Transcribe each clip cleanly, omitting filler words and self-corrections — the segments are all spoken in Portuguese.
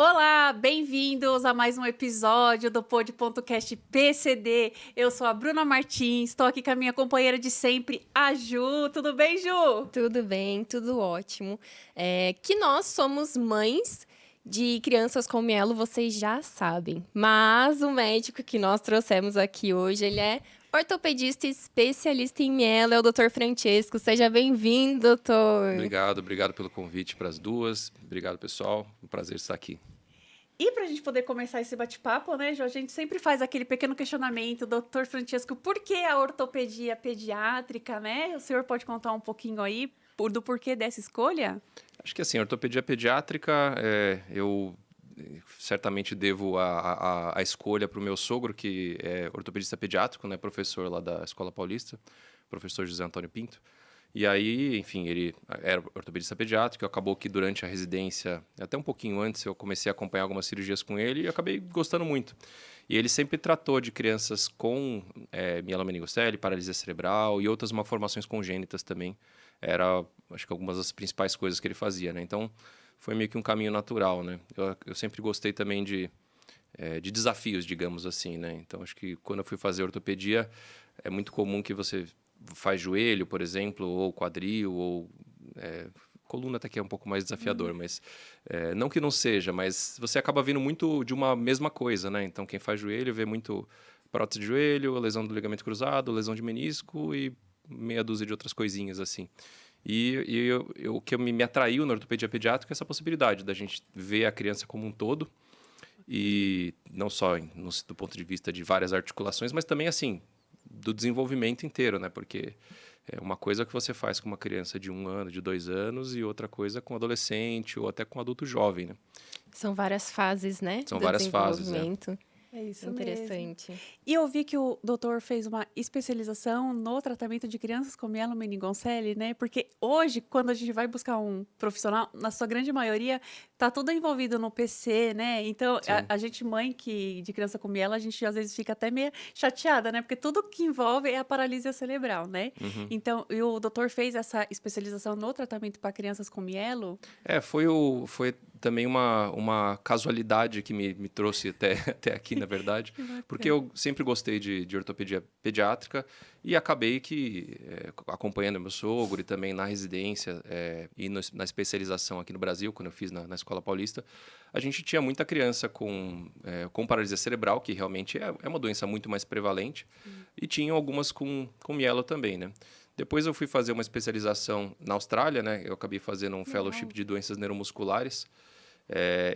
Olá, bem-vindos a mais um episódio do Pod.cast PCD. Eu sou a Bruna Martins, estou aqui com a minha companheira de sempre, a Ju. Tudo bem, Ju? Tudo bem, tudo ótimo. Que nós somos mães de crianças com mielo, vocês já sabem. Mas o médico que nós trouxemos aqui hoje, ele é ortopedista especialista em mielo, é o Dr. Francesco. Seja bem-vindo, doutor. Obrigado pelo convite para as duas. Obrigado, pessoal. Um prazer estar aqui. E para a gente poder começar esse bate-papo, né, Ju, a gente sempre faz aquele pequeno questionamento, doutor Francesco, por que a ortopedia pediátrica, né? O senhor pode contar um pouquinho aí do porquê dessa escolha? Acho que assim, a ortopedia pediátrica, eu certamente devo a escolha para o meu sogro, que é ortopedista pediátrico, né, professor lá da Escola Paulista, professor José Antônio Pinto. E aí, enfim, ele era ortopedista pediátrico, acabou que durante a residência, até um pouquinho antes, eu comecei a acompanhar algumas cirurgias com ele e acabei gostando muito. E ele sempre tratou de crianças com mielomeningocele, paralisia cerebral e outras malformações congênitas também. Era, acho que algumas das principais coisas que ele fazia, né? Então, foi meio que um caminho natural, né? Eu sempre gostei também de desafios, digamos assim, né? Então, acho que quando eu fui fazer ortopedia, é muito comum que você faz joelho, por exemplo, ou quadril, ou coluna até que é um pouco mais desafiador, mas não que não seja, mas você acaba vendo muito de uma mesma coisa, né? Então, quem faz joelho vê muito prótese de joelho, lesão do ligamento cruzado, lesão de menisco e meia dúzia de outras coisinhas assim. O que me atraiu na ortopedia pediátrica é essa possibilidade da gente ver a criança como um todo, e não só do ponto de vista de várias articulações, mas também assim do desenvolvimento inteiro, né? Porque é uma coisa que você faz com uma criança de 1 ano, de 2 anos, e outra coisa com adolescente ou até com adulto jovem, né? São várias fases, né, São do várias fases, desenvolvimento. É isso mesmo. Interessante. E eu vi que o doutor fez uma especialização no tratamento de crianças com mielomeningocele, né? Porque hoje, quando a gente vai buscar um profissional, na sua grande maioria, tá tudo envolvido no PC, né? Então, Sim. a gente, mãe de criança com mielo, a gente às vezes fica até meio chateada, né? Porque tudo que envolve é a paralisia cerebral, né? Uhum. Então, e o doutor fez essa especialização no tratamento para crianças com mielo? Foi também uma casualidade que me trouxe até aqui, na verdade, Que porque bacana. eu sempre gostei de ortopedia pediátrica e acabei que, acompanhando meu sogro e também na residência e na especialização aqui no Brasil, quando eu fiz na Escola Paulista, a gente tinha muita criança com paralisia cerebral, que realmente é uma doença muito mais prevalente, e tinha algumas com mielo também, né? Depois eu fui fazer uma especialização na Austrália, né? Eu acabei fazendo um fellowship Legal. de doenças neuromusculares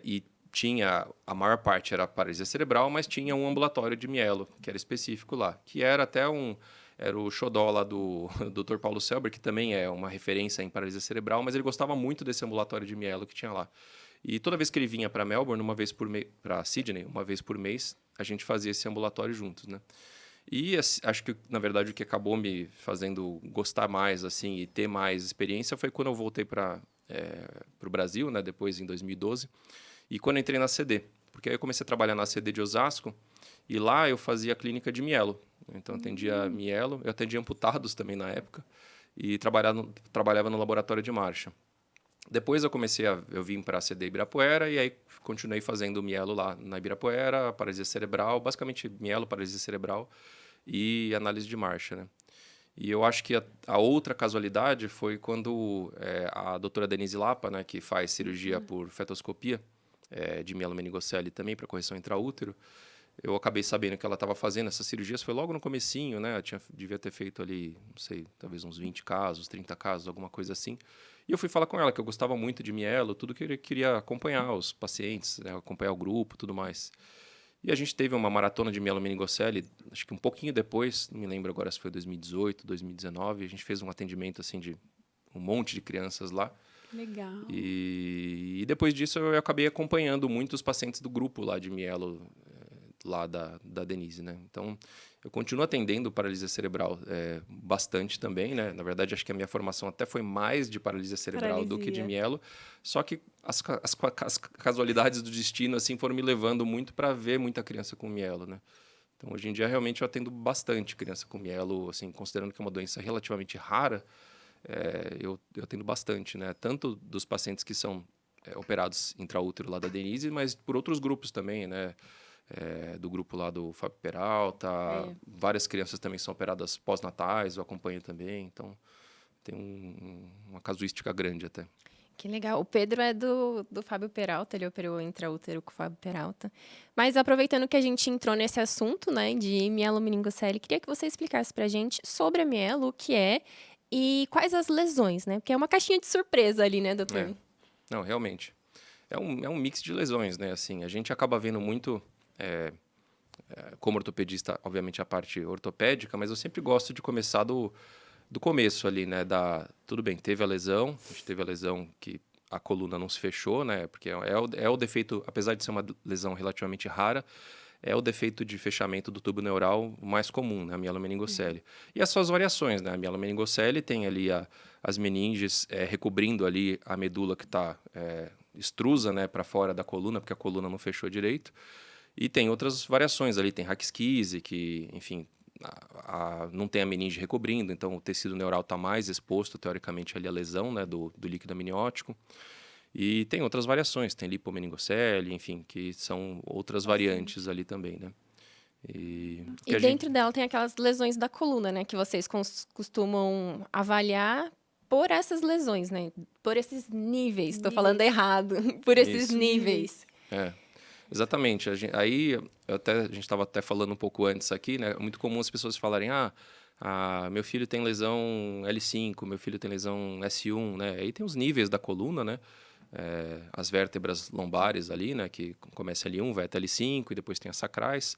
e tinha, a maior parte era paralisia cerebral, mas tinha um ambulatório de mielo, que era específico lá, que era era o xodó lá do Dr. Paulo Selber, que também é uma referência em paralisia cerebral, mas ele gostava muito desse ambulatório de mielo que tinha lá. E toda vez que ele vinha para Melbourne, para Sydney, uma vez por mês, a gente fazia esse ambulatório juntos, né? E acho que, na verdade, o que acabou me fazendo gostar mais assim e ter mais experiência foi quando eu voltei para o Brasil, né, depois em 2012, e quando eu entrei na CD. Porque aí eu comecei a trabalhar na CD de Osasco e lá eu fazia a clínica de mielo. Então, eu atendia mielo, eu atendia amputados também na época e trabalhava no laboratório de marcha. Depois eu vim para a CD Ibirapuera e aí continuei fazendo mielo lá na Ibirapuera, paralisia cerebral, basicamente mielo, paralisia cerebral e análise de marcha, né? E eu acho que a outra casualidade foi quando a doutora Denise Lapa, né, que faz cirurgia por fetoscopia de mielomeningocele também para correção intraútero, eu acabei sabendo que ela estava fazendo essas cirurgias, foi logo no comecinho, né? Devia ter feito ali, não sei, talvez uns 20 casos, 30 casos, alguma coisa assim. E eu fui falar com ela que eu gostava muito de mielo, tudo que eu queria acompanhar os pacientes, né? Acompanhar o grupo, tudo mais. E a gente teve uma maratona de mielomeningocele, acho que um pouquinho depois, não me lembro agora se foi 2018, 2019, a gente fez um atendimento assim de um monte de crianças lá. Legal. E depois disso eu acabei acompanhando muitos pacientes do grupo lá de mielo, lá da Denise, né? Então, eu continuo atendendo paralisia cerebral bastante também, né? Na verdade, acho que a minha formação até foi mais de paralisia cerebral do que de Paralisia. mielo, só que as casualidades do destino, assim, foram me levando muito para ver muita criança com mielo, né? Então, hoje em dia, realmente, eu atendo bastante criança com mielo, assim, considerando que é uma doença relativamente rara, eu atendo bastante, né? Tanto dos pacientes que são operados intraútero lá da Denise, mas por outros grupos também, né? Do grupo lá do Fábio Peralta, várias crianças também são operadas pós-natais, eu acompanho também, então tem uma casuística grande até. Que legal. O Pedro é do Fábio Peralta, ele operou intraútero com o Fábio Peralta. Mas aproveitando que a gente entrou nesse assunto, né, de mielomeningocele, queria que você explicasse pra gente sobre a mielo, o que é e quais as lesões, né? Porque é uma caixinha de surpresa ali, né, doutor? Não, realmente. É um mix de lesões, né? Assim, a gente acaba vendo muito, como ortopedista, obviamente, a parte ortopédica, mas eu sempre gosto de começar do começo ali, né? Tudo bem, teve a gente teve a lesão que a coluna não se fechou, né? Porque é o defeito, apesar de ser uma lesão relativamente rara, é o defeito de fechamento do tubo neural mais comum, né? A mielomeningocele. E as suas variações, né? A mielomeningocele tem ali as meninges recobrindo ali a medula que está extrusa, né? Para fora da coluna, porque a coluna não fechou direito. E tem outras variações ali, tem Hack-Skise, que, enfim, não tem a meninge recobrindo, então o tecido neural está mais exposto, teoricamente, ali à lesão, né, do líquido amniótico. E tem outras variações, tem lipomeningocele, enfim, que são outras variantes ali também, né? E dentro dela tem aquelas lesões da coluna, né, que vocês costumam avaliar por essas lesões, né? Por esses níveis, estou falando errado, por esses níveis. Exatamente. Aí, a gente estava até falando um pouco antes aqui, né? É muito comum as pessoas falarem, meu filho tem lesão L5, meu filho tem lesão S1, né? Aí tem os níveis da coluna, né? As vértebras lombares ali, né? Que começa L1, vai até L5 e depois tem as sacrais.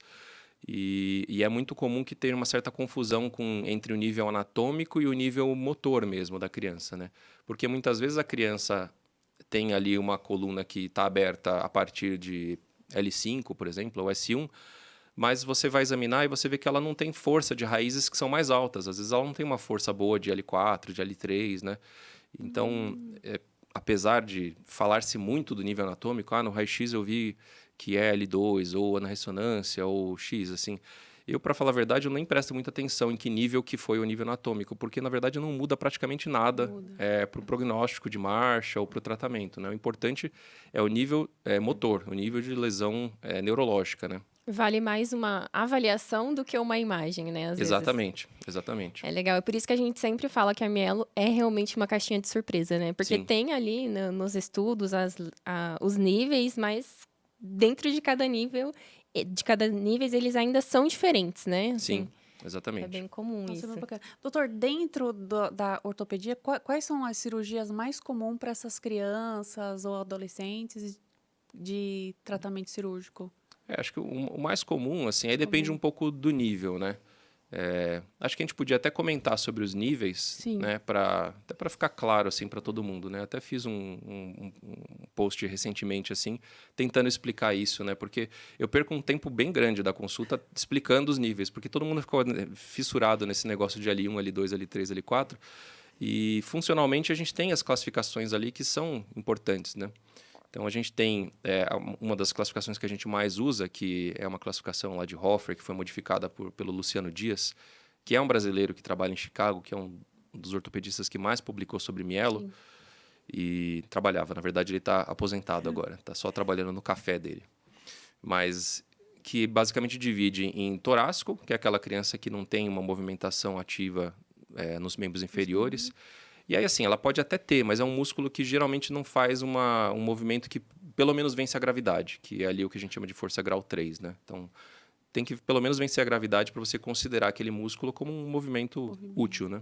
E é muito comum que tenha uma certa confusão entre o nível anatômico e o nível motor mesmo da criança, né? Porque muitas vezes a criança tem ali uma coluna que está aberta a partir de L5, por exemplo, ou S1, mas você vai examinar e você vê que ela não tem força de raízes que são mais altas. Às vezes ela não tem uma força boa de L4, de L3, né? Então, apesar de falar-se muito do nível anatômico, no raio-x eu vi que é L2, ou na ressonância, ou X, assim. Eu, para falar a verdade, eu nem presto muita atenção em que nível que foi o nível anatômico, porque, na verdade, não muda praticamente nada para o prognóstico de marcha ou para o tratamento, né? O importante é o nível motor, o nível de lesão neurológica, né? Vale mais uma avaliação do que uma imagem, né? Às Exatamente. É legal. É por isso que a gente sempre fala que a mielo é realmente uma caixinha de surpresa, né? Porque tem ali nos estudos os níveis, mas dentro de cada nível, eles ainda são diferentes, né? Assim, Sim, exatamente. é bem comum isso. Muito bacana. Doutor, dentro da ortopedia, quais são as cirurgias mais comuns para essas crianças ou adolescentes de tratamento cirúrgico? Acho que o mais comum, assim, aí depende um pouco do nível, né? Acho que a gente podia até comentar sobre os níveis, né? Até para ficar claro, assim, para todo mundo, né? Até fiz um post recentemente, assim, tentando explicar isso, né? Porque eu perco um tempo bem grande da consulta explicando os níveis, porque todo mundo ficou fissurado nesse negócio de L1, L2, L3, L4, e funcionalmente a gente tem as classificações ali que são importantes, né? Então, a gente tem uma das classificações que a gente mais usa, que é uma classificação lá de Hoffer, que foi modificada pelo Luciano Dias, que é um brasileiro que trabalha em Chicago, que é um dos ortopedistas que mais publicou sobre mielo. Sim. E trabalhava, na verdade, ele está aposentado agora, está só trabalhando no café dele. Mas que basicamente divide em torácico, que é aquela criança que não tem uma movimentação ativa nos membros inferiores. E aí, assim, ela pode até ter, mas é um músculo que geralmente não faz um movimento que pelo menos vence a gravidade, que é ali o que a gente chama de força grau 3, né? Então, tem que pelo menos vencer a gravidade para você considerar aquele músculo como um movimento útil, né?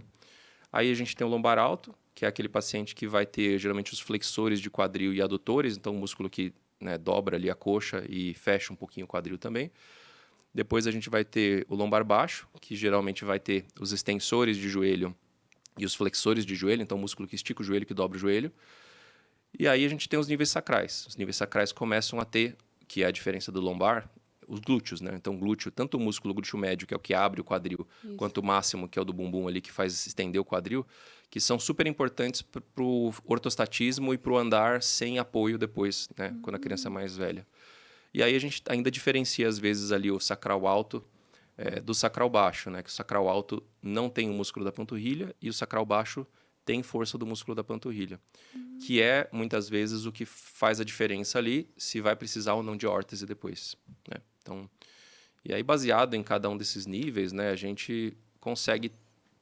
Aí a gente tem o lombar alto, que é aquele paciente que vai ter geralmente os flexores de quadril e adutores, então um músculo que dobra ali a coxa e fecha um pouquinho o quadril também. Depois a gente vai ter o lombar baixo, que geralmente vai ter os extensores de joelho e os flexores de joelho, então o músculo que estica o joelho, que dobra o joelho. E aí a gente tem os níveis sacrais. Os níveis sacrais começam a ter, que é a diferença do lombar, os glúteos, né? Então, glúteo, tanto o músculo glúteo médio, que é o que abre o quadril, quanto o máximo, que é o do bumbum ali, que faz estender o quadril, que são super importantes para o ortostatismo e para o andar sem apoio depois, né? Quando a criança é mais velha. E aí a gente ainda diferencia, às vezes, ali o sacral alto do sacral baixo, né? Que o sacral alto não tem o músculo da panturrilha e o sacral baixo tem força do músculo da panturrilha, que é, muitas vezes, o que faz a diferença ali, se vai precisar ou não de órtese depois, né? Então, e aí, baseado em cada um desses níveis, né, a gente consegue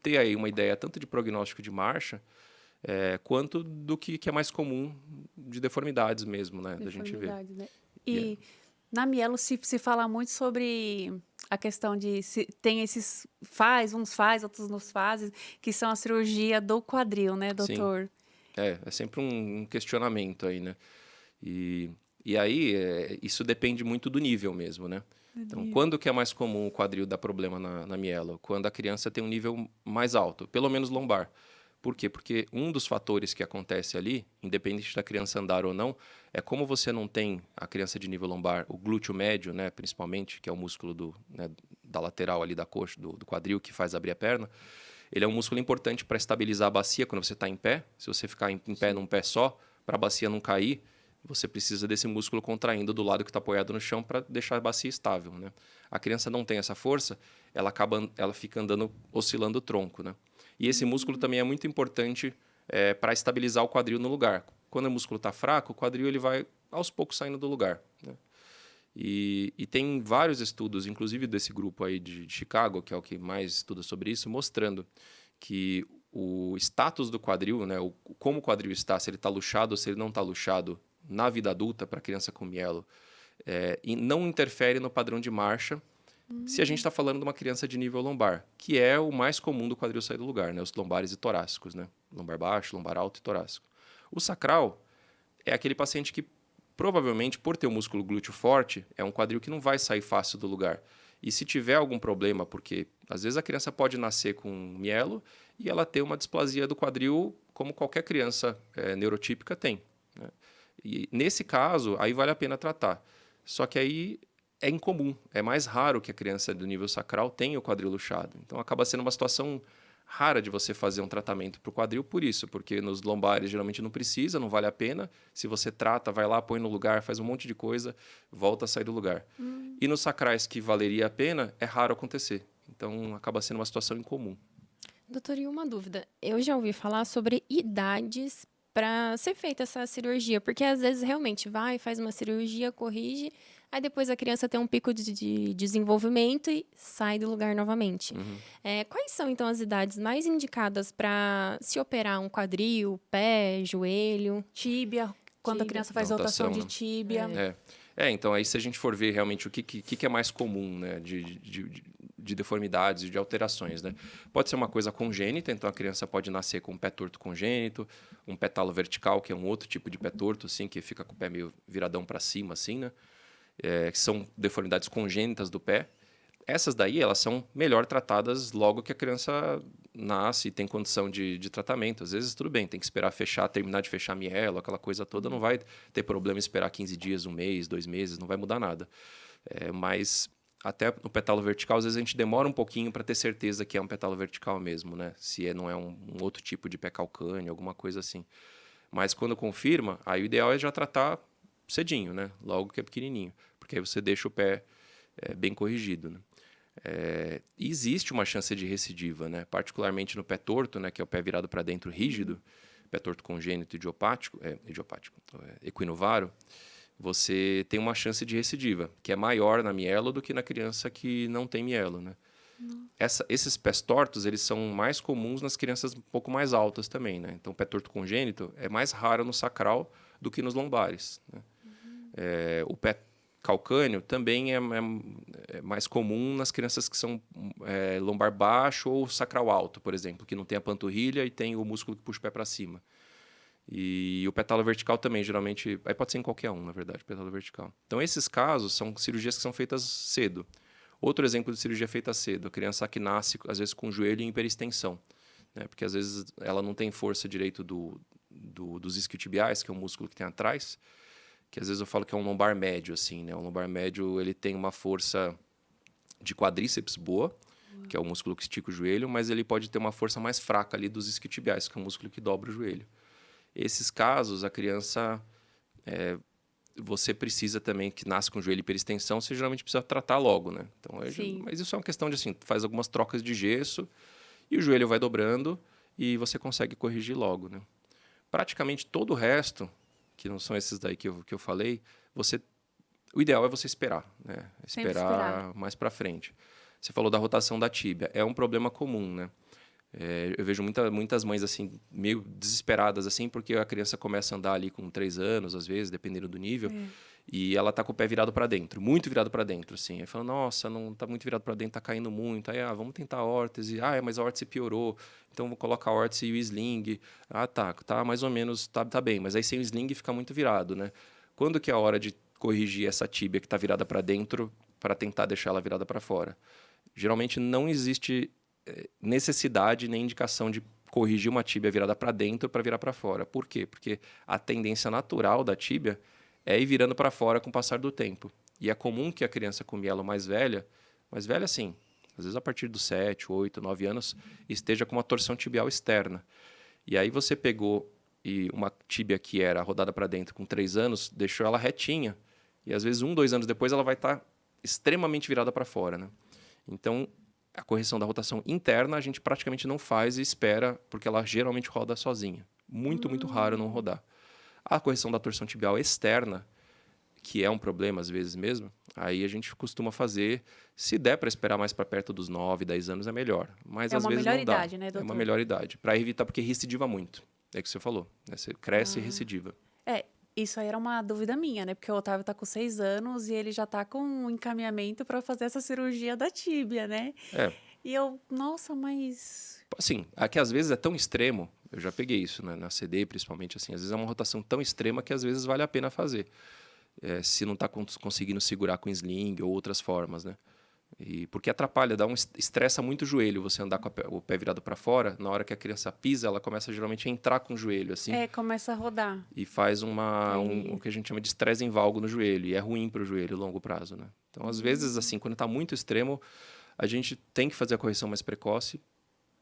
ter aí uma ideia tanto de prognóstico de marcha, quanto do que é mais comum de deformidades mesmo, né, da gente ver. Deformidades, né? Yeah. E na mielo se fala muito sobre a questão de se tem esses uns faz, outros não fazem, que são a cirurgia do quadril, né, Sim. doutor? É sempre um questionamento aí, né? E aí, isso depende muito do nível mesmo, né? Então, quando que é mais comum o quadril dar problema na mielo? Quando a criança tem um nível mais alto, pelo menos lombar. Por quê? Porque um dos fatores que acontece ali, independente da criança andar ou não, é como você não tem a criança de nível lombar, o glúteo médio, né, principalmente, que é o músculo da lateral ali da coxa, do quadril, que faz abrir a perna. Ele é um músculo importante para estabilizar a bacia quando você está em pé. Se você ficar em pé num pé só, para a bacia não cair, você precisa desse músculo contraindo do lado que está apoiado no chão para deixar a bacia estável, né? A criança não tem essa força, ela fica andando, oscilando o tronco, né? E esse músculo também é muito importante para estabilizar o quadril no lugar. Quando o músculo está fraco, o quadril ele vai aos poucos saindo do lugar, né? E tem vários estudos, inclusive desse grupo aí de Chicago, que é o que mais estuda sobre isso, mostrando que o status do quadril, né, como o quadril está, se ele está luxado ou se ele não está luxado na vida adulta para criança com mielo, e não interfere no padrão de marcha se a gente está falando de uma criança de nível lombar, que é o mais comum do quadril sair do lugar, né, os lombares e torácicos, né, lombar baixo, lombar alto e torácico. O sacral é aquele paciente que provavelmente, por ter o músculo glúteo forte, é um quadril que não vai sair fácil do lugar. E se tiver algum problema, porque às vezes a criança pode nascer com mielo e ela ter uma displasia do quadril, como qualquer criança neurotípica tem, né? E nesse caso, aí vale a pena tratar. Só que aí é incomum, é mais raro que a criança do nível sacral tenha o quadril luxado. Então acaba sendo uma situação rara de você fazer um tratamento para o quadril por isso, porque nos lombares geralmente não precisa, não vale a pena. Se você trata, vai lá, põe no lugar, faz um monte de coisa, volta a sair do lugar. E nos sacrais que valeria a pena, é raro acontecer. Então acaba sendo uma situação incomum. Doutor, e uma dúvida. Eu já ouvi falar sobre idades para ser feita essa cirurgia, porque às vezes realmente vai, faz uma cirurgia, corrige, aí depois a criança tem um pico de desenvolvimento e sai do lugar novamente. Quais são, então, as idades mais indicadas para se operar um quadril, pé, joelho? Tíbia, quando a Tíbia. criança faz Rotação, rotação de né? tíbia. Então aí se a gente for ver realmente o que é mais comum, né, de deformidades e de alterações, né? Pode ser uma coisa congênita, então a criança pode nascer com um pé torto congênito, um pé talo vertical, que é um outro tipo de pé torto, assim, que fica com o pé meio viradão para cima, assim, né? Que são deformidades congênitas do pé. Essas daí, elas são melhor tratadas logo que a criança nasce e tem condição de tratamento. Às vezes, tudo bem, tem que esperar terminar de fechar a mielo, aquela coisa toda, não vai ter problema esperar 15 dias, um mês, 2 meses, não vai mudar nada. Mas até no petalo vertical, às vezes a gente demora um pouquinho para ter certeza que é um petalo vertical mesmo, né? Se não é um outro tipo de pé calcâneo, alguma coisa assim. Mas quando confirma, aí o ideal é já tratar cedinho, né? Logo que é pequenininho, porque aí você deixa o pé bem corrigido, né? E existe uma chance de recidiva, né? Particularmente no pé torto, né? Que é o pé virado para dentro rígido, pé torto congênito equinovaro, você tem uma chance de recidiva, que é maior na mielo do que na criança que não tem mielo, né? Esses pés tortos, eles são mais comuns nas crianças um pouco mais altas também, né? Então, o pé torto congênito é mais raro no sacral do que nos lombares, né? O pé calcâneo também é mais comum nas crianças que são lombar baixo ou sacral alto, por exemplo, que não tem a panturrilha e tem o músculo que puxa o pé para cima. E o petalo vertical também, geralmente, aí pode ser em qualquer um, na verdade, petalo vertical. Então, esses casos são cirurgias que são feitas cedo. Outro exemplo de cirurgia feita cedo, a criança que nasce, às vezes, com o joelho em hiperextensão, né? Porque, às vezes, ela não tem força direito dos isquiotibiais, que é o músculo que tem atrás, que às vezes eu falo que é um lombar médio, assim, né? O lombar médio, ele tem uma força de quadríceps boa, que é o músculo que estica o joelho, mas ele pode ter uma força mais fraca ali dos isquiotibiais, que é o músculo que dobra o joelho. Esses casos, a criança, você precisa também, que nasce com o joelho hiperextensão, você geralmente precisa tratar logo, né? Então, mas isso é uma questão de, assim, faz algumas trocas de gesso e o joelho vai dobrando e você consegue corrigir logo, né? Praticamente todo o resto, que não são esses daí que eu falei, o ideal é você esperar, né? Sempre Esperar esperar. mais para frente. Você falou da rotação da tíbia. É um problema comum, né? Eu vejo muitas mães assim, meio desesperadas, assim, porque a criança começa a andar ali com 3 anos, às vezes, dependendo do nível, e ela tá com o pé virado para dentro, muito virado para dentro, assim. Aí fala, nossa, não tá muito virado para dentro, tá caindo muito. Aí, vamos tentar a órtese. Mas a órtese piorou. Então, vou colocar a órtese e o sling. Tá mais ou menos, tá bem. Mas aí sem o sling fica muito virado, né? Quando que é a hora de corrigir essa tíbia que tá virada para dentro para tentar deixar ela virada para fora? Geralmente não existe necessidade nem indicação de corrigir uma tíbia virada para dentro para virar para fora. Por quê? Porque a tendência natural da tíbia é ir virando para fora com o passar do tempo. E é comum que a criança com mielo mais velha assim, às vezes a partir dos 7, 8, 9 anos, esteja com uma torção tibial externa. E aí você pegou uma tíbia que era rodada para dentro com 3 anos, deixou ela retinha, e às vezes 1, 2 anos depois ela vai estar extremamente virada para fora, né? Então, a correção da rotação interna a gente praticamente não faz e espera, porque ela geralmente roda sozinha. Muito raro não rodar. A correção da torção tibial externa, que é um problema às vezes mesmo, aí a gente costuma fazer, se der para esperar mais para perto dos 9, 10 anos é melhor. Mas É às uma vezes melhor não dá. idade, né, É uma doutor? melhor idade. Para evitar, porque recidiva muito. É o que você falou, né? Você cresce e recidiva. Isso aí era uma dúvida minha, né? Porque o Otávio tá com 6 anos e ele já tá com um encaminhamento para fazer essa cirurgia da tíbia, né? É, E eu, nossa, mas. assim, aqui às vezes é tão extremo, eu já peguei isso, né, na CD principalmente, assim, às vezes é uma rotação tão extrema que às vezes vale a pena fazer, se não está conseguindo segurar com sling ou outras formas, né? E porque atrapalha, estressa muito o joelho, você andar com o pé virado para fora, na hora que a criança pisa, ela começa geralmente a entrar com o joelho, assim, Começa a rodar. e faz Aí. o que a gente chama de estresse em valgo no joelho, e é ruim para o joelho a longo prazo, né? Então, às vezes, assim, quando está muito extremo, a gente tem que fazer a correção mais precoce,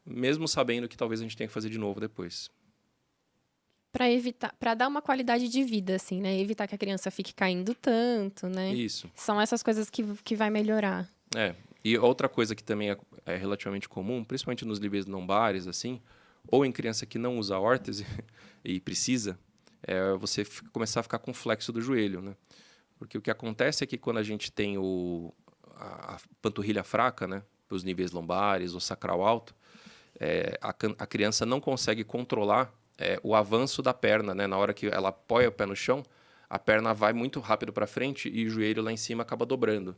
mesmo sabendo que talvez a gente tenha que fazer de novo depois. Para evitar, para dar uma qualidade de vida, assim, né? Evitar que a criança fique caindo tanto, né? Isso. São essas coisas que vai melhorar. E outra coisa que também é relativamente comum, principalmente nos níveis lombares, assim, ou em criança que não usa órtese e precisa, é você começar a ficar com flexo do joelho, né? Porque o que acontece é que quando a gente tem a panturrilha fraca, né? Os níveis lombares, o sacral alto, a criança não consegue controlar o avanço da perna, né? Na hora que ela apoia o pé no chão, a perna vai muito rápido para frente e o joelho lá em cima acaba dobrando.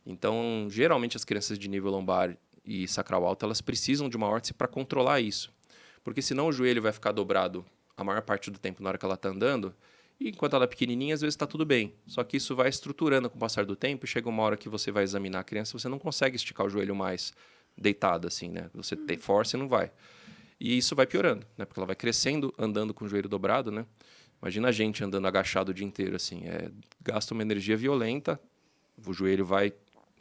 Então, geralmente as crianças de nível lombar e sacral alto, elas precisam de uma órtese para controlar isso. Porque senão o joelho vai ficar dobrado a maior parte do tempo na hora que ela está andando, e enquanto ela é pequenininha, às vezes está tudo bem. Só que isso vai estruturando com o passar do tempo, e chega uma hora que você vai examinar a criança, você não consegue esticar o joelho mais deitado, assim, né? Você tem força e não vai. E isso vai piorando, né? Porque ela vai crescendo, andando com o joelho dobrado, né? Imagina a gente andando agachado o dia inteiro, assim. Gasta uma energia violenta, o joelho vai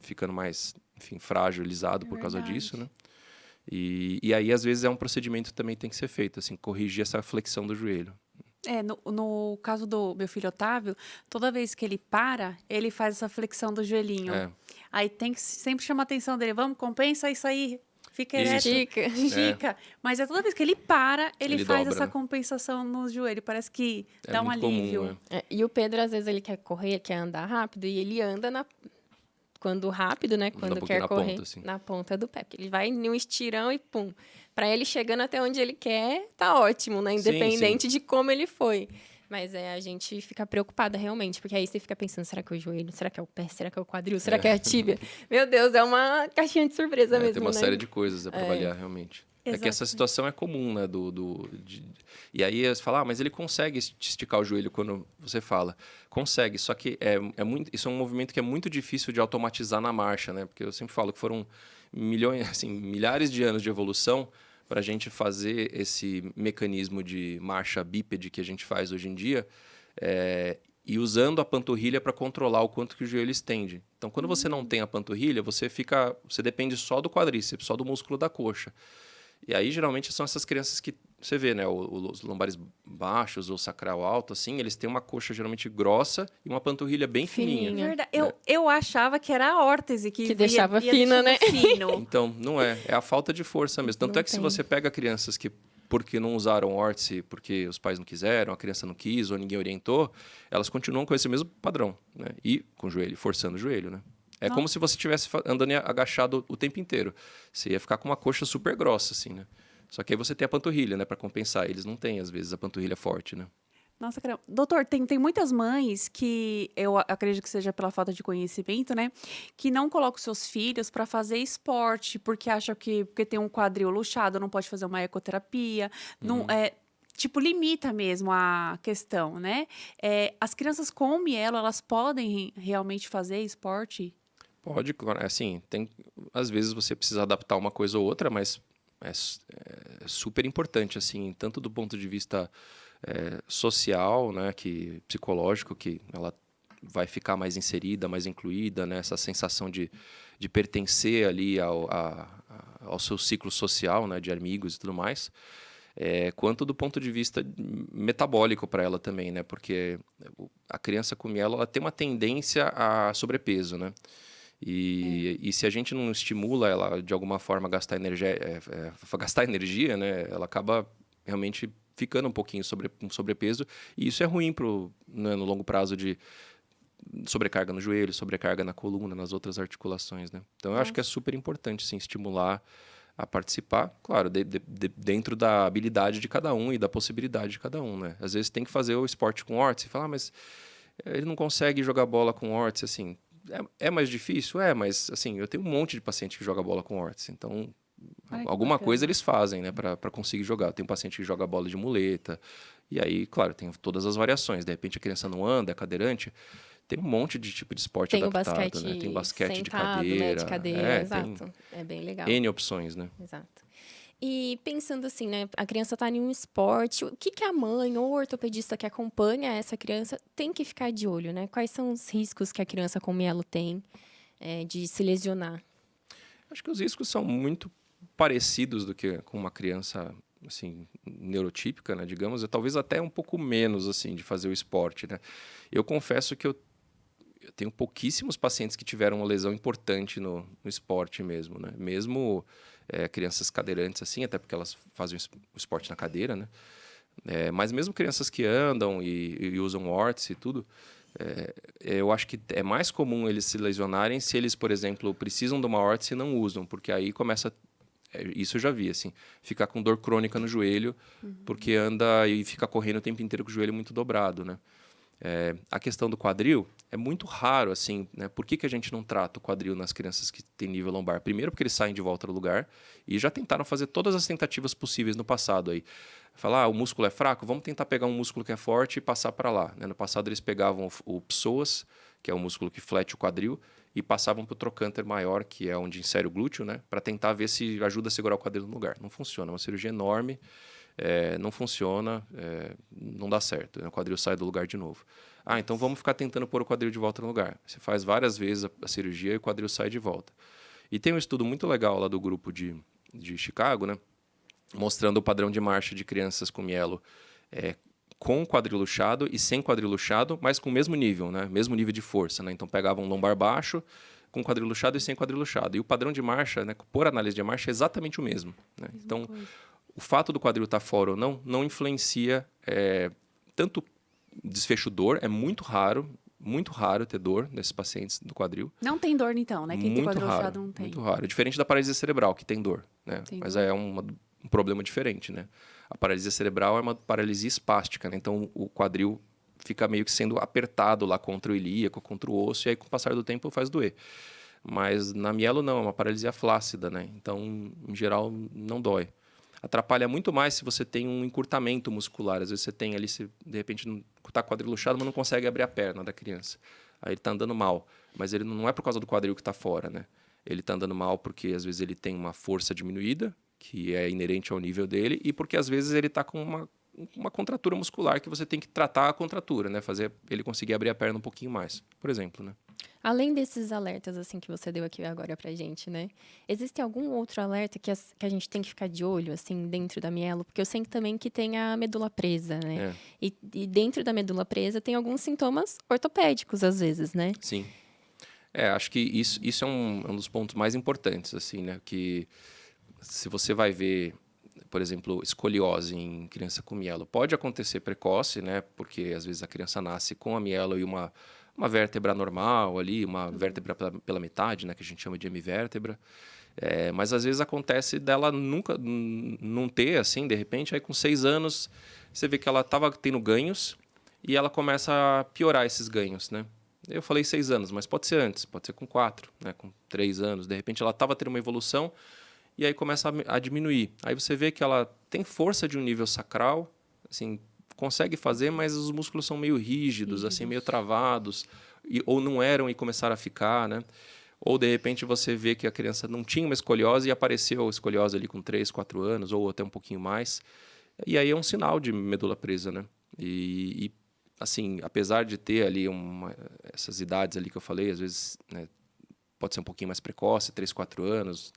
ficando mais, enfim, fragilizado por causa disso, né? E aí, às vezes, é um procedimento que também tem que ser feito, assim, corrigir essa flexão do joelho. No caso do meu filho Otávio, toda vez que ele para, ele faz essa flexão do joelhinho. Aí tem que sempre chamar a atenção dele. Vamos, compensa isso aí. Fica ereto. Estica. Estica. Mas toda vez que ele para, ele faz dobra, essa né? compensação no joelho. Parece que dá um muito alívio. comum, E o Pedro, às vezes, ele quer correr, quer andar rápido, e ele anda quando rápido, né? Quando um pouquinho quer na correr, ponta, assim. na ponta do pé. Porque ele vai em um estirão e pum. Pra ele chegando até onde ele quer, tá ótimo, né? Independente de como ele foi. Mas a gente fica preocupada realmente, porque aí você fica pensando, será que é o joelho? Será que é o pé? Será que é o quadril? Será que é a tíbia? Meu Deus, é uma caixinha de surpresa mesmo, Tem uma né? série de coisas para avaliar, realmente. É que essa situação é comum, né? E aí você fala, mas ele consegue esticar o joelho quando você fala. Consegue, só que isso é um movimento que é muito difícil de automatizar na marcha, né? Porque eu sempre falo que foram milhares de anos de evolução para a gente fazer esse mecanismo de marcha bípede que a gente faz hoje em dia, e usando a panturrilha para controlar o quanto que o joelho estende. Então, quando você não tem a panturrilha, você depende só do quadríceps, só do músculo da coxa. E aí, geralmente, são essas crianças que você vê, né, os lombares baixos ou sacral alto, assim, eles têm uma coxa geralmente grossa e uma panturrilha bem fininha. Fininha. Verdade. Eu achava que era a órtese que Que deixava ia fina, deixando né? fino. Então, não é. É a falta de força mesmo. Tanto Não é que se tem. você pega crianças que, porque não usaram órtese, porque os pais não quiseram, a criança não quis ou ninguém orientou, elas continuam com esse mesmo padrão, né? E com o joelho, forçando o joelho, né? É Nossa. como se você estivesse andando agachado o tempo inteiro. Você ia ficar com uma coxa super grossa, assim, né? Só que aí você tem a panturrilha, né, para compensar. Eles não têm, às vezes, a panturrilha forte, né? Nossa, caramba. Doutor, tem muitas mães que eu acredito que seja pela falta de conhecimento, né? Que não colocam seus filhos para fazer esporte, porque acham que porque tem um quadril luxado, não pode fazer uma ecoterapia. Não, tipo, limita mesmo a questão, né? As crianças com mielo, elas podem realmente fazer esporte? Pode, claro. Assim, às vezes você precisa adaptar uma coisa ou outra, mas é super importante, assim, tanto do ponto de vista social, né, psicológico, que ela vai ficar mais inserida, mais incluída, né, essa sensação de pertencer ali ao seu ciclo social, né, de amigos e tudo mais, quanto do ponto de vista metabólico para ela também, né, porque a criança com mielo, ela tem uma tendência a sobrepeso, né. E se a gente não estimula ela de alguma forma a gastar energia, né, ela acaba realmente ficando um pouquinho com sobrepeso. E isso é ruim né, no longo prazo de sobrecarga no joelho, sobrecarga na coluna, nas outras articulações. Né? Então, eu acho que é super importante sim, estimular a participar, claro, dentro da habilidade de cada um e da possibilidade de cada um. Né? Às vezes tem que fazer o esporte com órtese e falar, mas ele não consegue jogar bola com órtese, assim. É mais difícil? Mas assim, eu tenho um monte de paciente que joga bola com órtese, então Ai, que alguma coisa bacana. eles fazem, né, para conseguir jogar. Tem um paciente que joga bola de muleta, e aí, claro, tem todas as variações. De repente a criança não anda, é cadeirante, tem um monte de tipo de esporte Tem o adaptado, né? Tem basquete basquete de sentado, né? De cadeira, cadeira, tem exato. É bem legal. N opções, né? Exato. E pensando assim, né? A criança está em um esporte, o que a mãe ou o ortopedista que acompanha essa criança tem que ficar de olho, né? Quais são os riscos que a criança com mielo tem de se lesionar? Acho que os riscos são muito parecidos do que com uma criança assim neurotípica, né, digamos, e talvez até um pouco menos assim de fazer o esporte, né? Eu confesso que eu tenho pouquíssimos pacientes que tiveram uma lesão importante no esporte mesmo, né? Mesmo crianças cadeirantes assim, até porque elas fazem o esporte na cadeira, né? Mas mesmo crianças que andam e usam órtese e tudo, eu acho que é mais comum eles se lesionarem se eles, por exemplo, precisam de uma órtese e não usam, porque aí começa, isso eu já vi, assim, ficar com dor crônica no joelho, porque anda e fica correndo o tempo inteiro com o joelho muito dobrado, né? A questão do quadril é muito raro, assim, né? Por que a gente não trata o quadril nas crianças que têm nível lombar? Primeiro porque eles saem de volta do lugar e já tentaram fazer todas as tentativas possíveis no passado aí. Falar, o músculo é fraco, vamos tentar pegar um músculo que é forte e passar para lá. Né? No passado eles pegavam o psoas, que é o músculo que flete o quadril, e passavam para o trocânter maior, que é onde insere o glúteo, né? Para tentar ver se ajuda a segurar o quadril no lugar. Não funciona, é uma cirurgia enorme, não funciona, não dá certo. Né? O quadril sai do lugar de novo. Então vamos ficar tentando pôr o quadril de volta no lugar. Você faz várias vezes a cirurgia e o quadril sai de volta. E tem um estudo muito legal lá do grupo de Chicago, né? Mostrando o padrão de marcha de crianças com mielo com quadril luxado e sem quadril luxado, mas com o mesmo nível, né? Mesmo nível de força. Né? Então pegavam um lombar baixo com quadril luxado e sem quadril luxado. E o padrão de marcha, né, por análise de marcha, é exatamente o mesmo. Né? Então, o fato do quadril estar fora ou não influencia tanto desfecho dor, é muito raro ter dor nesses pacientes do quadril. Não tem dor, então, né? Quem tem Muito quadril raro, luxado não tem. muito raro. Diferente da paralisia cerebral, que tem dor, né? Tem Mas dor. é um problema diferente, né? A paralisia cerebral é uma paralisia espástica, né? Então o quadril fica meio que sendo apertado lá contra o ilíaco, contra o osso, e aí com o passar do tempo faz doer. Mas na mielo não, é uma paralisia flácida, né? Então, em geral, não dói. Atrapalha muito mais se você tem um encurtamento muscular. Às vezes você tem ali, de repente, está quadril luxado, mas não consegue abrir a perna da criança. Aí ele está andando mal. Mas ele não é por causa do quadril que está fora, né? Ele está andando mal porque, às vezes, ele tem uma força diminuída, que é inerente ao nível dele, e porque, às vezes, ele está com uma contratura muscular que você tem que tratar a contratura, né? Fazer ele conseguir abrir a perna um pouquinho mais, por exemplo, né? Além desses alertas, assim, que você deu aqui agora pra gente, né? Existe algum outro alerta que a gente tem que ficar de olho, assim, dentro da mielo? Porque eu sei também que tem a medula presa, né? É, E dentro da medula presa tem alguns sintomas ortopédicos, às vezes, né? sim. Acho que isso é um dos pontos mais importantes, assim, né? Que se você vai ver, por exemplo, escoliose em criança com mielo, pode acontecer precoce, né? Porque às vezes a criança nasce com a mielo e uma vértebra normal ali, uma vértebra pela metade, né? Que a gente chama de hemivértebra. Mas às vezes acontece dela nunca não ter, assim, de repente, aí com 6 anos, você vê que ela estava tendo ganhos e ela começa a piorar esses ganhos, né? Eu falei 6 anos, mas pode ser antes, pode ser com 4, né? Com 3 anos. De repente ela estava tendo uma evolução e aí começa a diminuir. Aí você vê que ela tem força de um nível sacral, assim, consegue fazer, mas os músculos são meio rígidos, assim, meio travados, ou não eram e começaram a ficar, né? Ou, de repente, você vê que a criança não tinha uma escoliose e apareceu a escoliose ali com 3, 4 anos, ou até um pouquinho mais. E aí é um sinal de medula presa, né? Assim, apesar de ter ali essas idades ali que eu falei, às vezes, né, pode ser um pouquinho mais precoce, 3, 4 anos,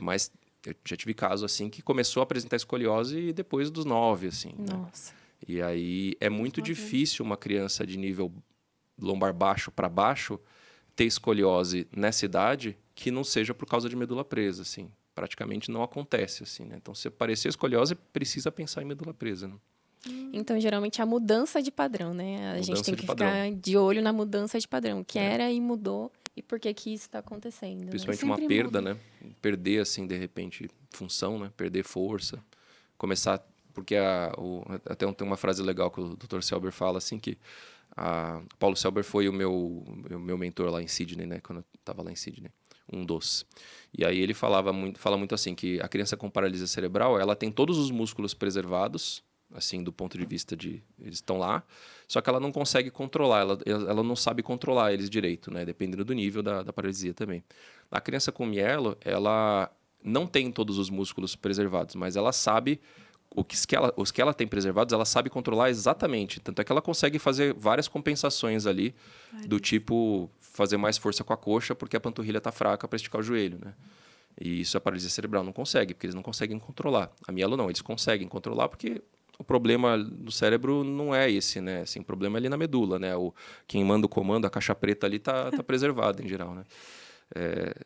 mas eu já tive caso assim que começou a apresentar escoliose depois dos 9, assim, né? Nossa. E aí é muito Nove anos. difícil uma criança de nível lombar baixo para baixo ter escoliose nessa idade que não seja por causa de medula presa, assim. Praticamente não acontece, assim, né? Então, se aparecer escoliose, precisa pensar em medula presa, né? Então, geralmente, a mudança de padrão, né? A gente Mudança tem de que padrão. ficar de olho na mudança de padrão, que era e mudou, e por que que isso está acontecendo, né? Principalmente uma Sempre perda, muda. né? Perder, assim, de repente, função, né? Perder força. Começar... Porque até tem uma frase legal que o Dr. Selber fala, assim, que Paulo Selber foi o meu mentor lá em Sydney, né? Quando eu estava lá em Sydney. Um dos. E aí ele fala muito assim, que a criança com paralisia cerebral, ela tem todos os músculos preservados, assim, do ponto de vista de... Eles estão lá, só que ela não consegue controlar, ela não sabe controlar eles direito, né? Dependendo do nível da paralisia também. A criança com mielo, ela não tem todos os músculos preservados, mas ela sabe os que ela tem preservados, ela sabe controlar exatamente. Tanto é que ela consegue fazer várias compensações ali, do tipo fazer mais força com a coxa porque a panturrilha está fraca para esticar o joelho, né? E isso a paralisia cerebral não consegue, porque eles não conseguem controlar. A mielo não, eles conseguem controlar porque o problema do cérebro não é esse, né? Assim, o problema é ali na medula, né? Quem manda o comando, a caixa preta ali tá preservada em geral, né?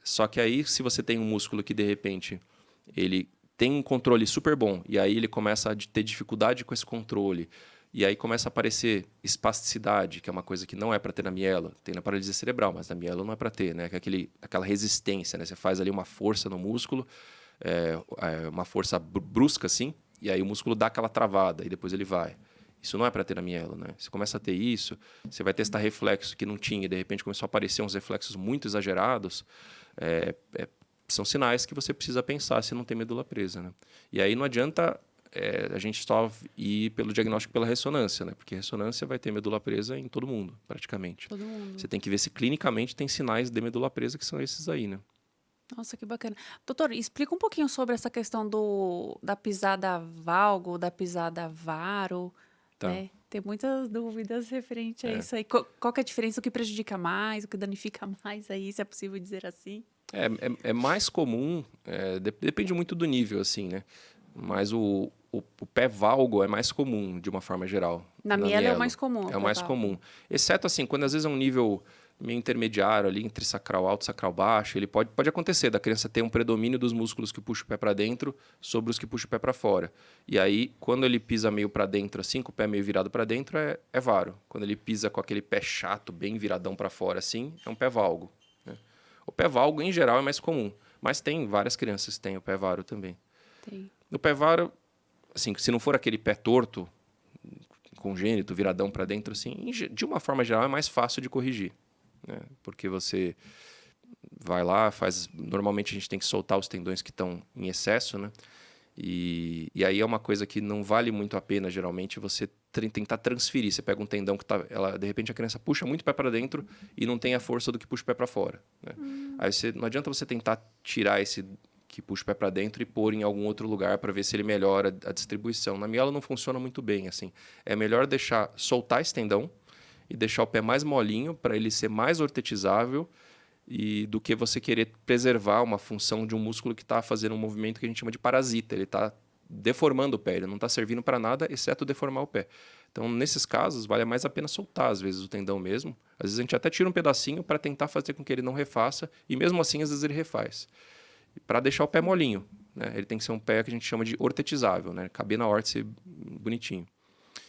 Só que aí, se você tem um músculo que de repente ele tem um controle super bom e aí ele começa a ter dificuldade com esse controle e aí começa a aparecer espasticidade, que é uma coisa que não é para ter na mielo, tem na paralisia cerebral, mas na mielo não é para ter, né? Que é aquela resistência, né? Você faz ali uma força no músculo, uma força brusca assim, e aí o músculo dá aquela travada e depois ele vai. Isso não é para ter na mielo, né? Você começa a ter isso, você vai testar reflexo que não tinha e de repente começou a aparecer uns reflexos muito exagerados, são sinais que você precisa pensar se não tem medula presa, né? E aí não adianta a gente só ir pelo diagnóstico pela ressonância, né? Porque ressonância vai ter medula presa em todo mundo, praticamente. Todo mundo. Você tem que ver se clinicamente tem sinais de medula presa, que são esses aí, né? Nossa, que bacana. Doutor, explica um pouquinho sobre essa questão da pisada valgo, da pisada varo, Tá. né? Tem muitas dúvidas referente a É. isso aí. Qual que é a diferença? O que prejudica mais? O que danifica mais aí, se é possível dizer assim? É mais comum, depende muito do nível, assim, né? Mas o pé valgo é mais comum, de uma forma geral. Na mielo é o mais comum, É o pé mais valgo. comum. Exceto, assim, quando às vezes é um nível meio intermediário ali, entre sacral alto e sacral baixo, ele pode acontecer da criança ter um predomínio dos músculos que puxam o pé para dentro sobre os que puxam o pé para fora. E aí, quando ele pisa meio para dentro, assim, com o pé meio virado para dentro, é varo. Quando ele pisa com aquele pé chato, bem viradão para fora, assim, é um pé valgo, né? O pé valgo, em geral, é mais comum. Mas tem várias crianças que têm o pé varo também. Tem. No pé varo, assim, se não for aquele pé torto, congênito, viradão para dentro, assim, de uma forma geral, é mais fácil de corrigir, né? Porque você vai lá, faz... Normalmente a gente tem que soltar os tendões que estão em excesso, né? E aí é uma coisa que não vale muito a pena, geralmente, você tentar transferir. Você pega um tendão que de repente a criança puxa muito o pé para dentro e não tem a força do que puxa o pé para fora, né? Aí não adianta você tentar tirar esse que puxa o pé para dentro e pôr em algum outro lugar para ver se ele melhora a distribuição. Na miela não funciona muito bem, assim. É melhor soltar esse tendão e deixar o pé mais molinho para ele ser mais ortetizável e do que você querer preservar uma função de um músculo que está fazendo um movimento que a gente chama de parasita. Ele está deformando o pé, ele não está servindo para nada, exceto deformar o pé. Então, nesses casos, vale mais a pena soltar, às vezes, o tendão mesmo. Às vezes a gente até tira um pedacinho para tentar fazer com que ele não refaça, e mesmo assim, às vezes ele refaz. Para deixar o pé molinho, né? Ele tem que ser um pé que a gente chama de ortetizável, né? Caber na órtese bonitinho.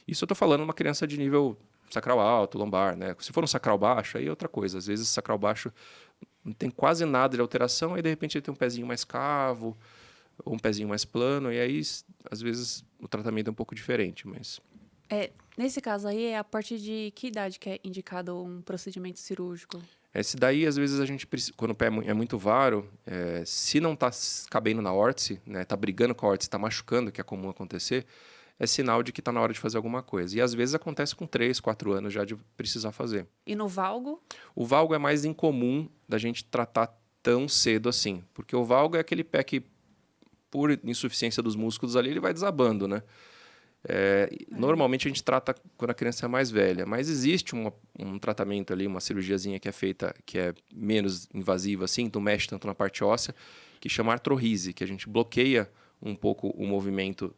Isso eu estou falando uma criança de nível sacral alto, lombar, né? Se for um sacral baixo, aí é outra coisa. Às vezes, sacral baixo não tem quase nada de alteração, aí de repente ele tem um pezinho mais cavo, ou um pezinho mais plano, e aí, às vezes, o tratamento é um pouco diferente, mas... Nesse caso aí, é a partir de que idade que é indicado um procedimento cirúrgico? Esse daí, às vezes, a gente quando o pé é muito varo, se não está cabendo na órtese, né, tá brigando com a órtese, está machucando, que é comum acontecer, é sinal de que está na hora de fazer alguma coisa. E às vezes acontece com 3, 4 anos já de precisar fazer. E no valgo? O valgo é mais incomum da gente tratar tão cedo assim, porque o valgo é aquele pé que, por insuficiência dos músculos ali, ele vai desabando, né? Normalmente a gente trata quando a criança é mais velha, mas existe um tratamento ali, uma cirurgiazinha que é feita, que é menos invasiva assim, não mexe tanto na parte óssea, que chama artrorrese, que a gente bloqueia um pouco o movimento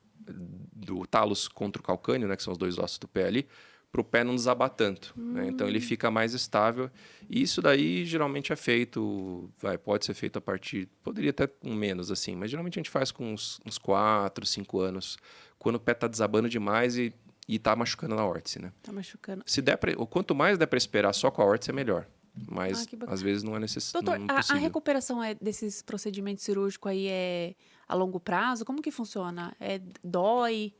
do talos contra o calcâneo, né, que são os 2 ossos do pé ali, para o pé não desabar tanto. Né? Então ele fica mais estável. E isso daí geralmente é feito, pode ser feito a partir, poderia até com menos assim, mas geralmente a gente faz com uns 4, 5 anos, quando o pé está desabando demais e está machucando na órtese, né? Tá machucando. Se der quanto mais der para esperar só com a órtese é melhor. Mas que bacana. às vezes não é necessário. Doutor, a recuperação desses procedimentos cirúrgicos aí é a longo prazo? Como que funciona? Dói?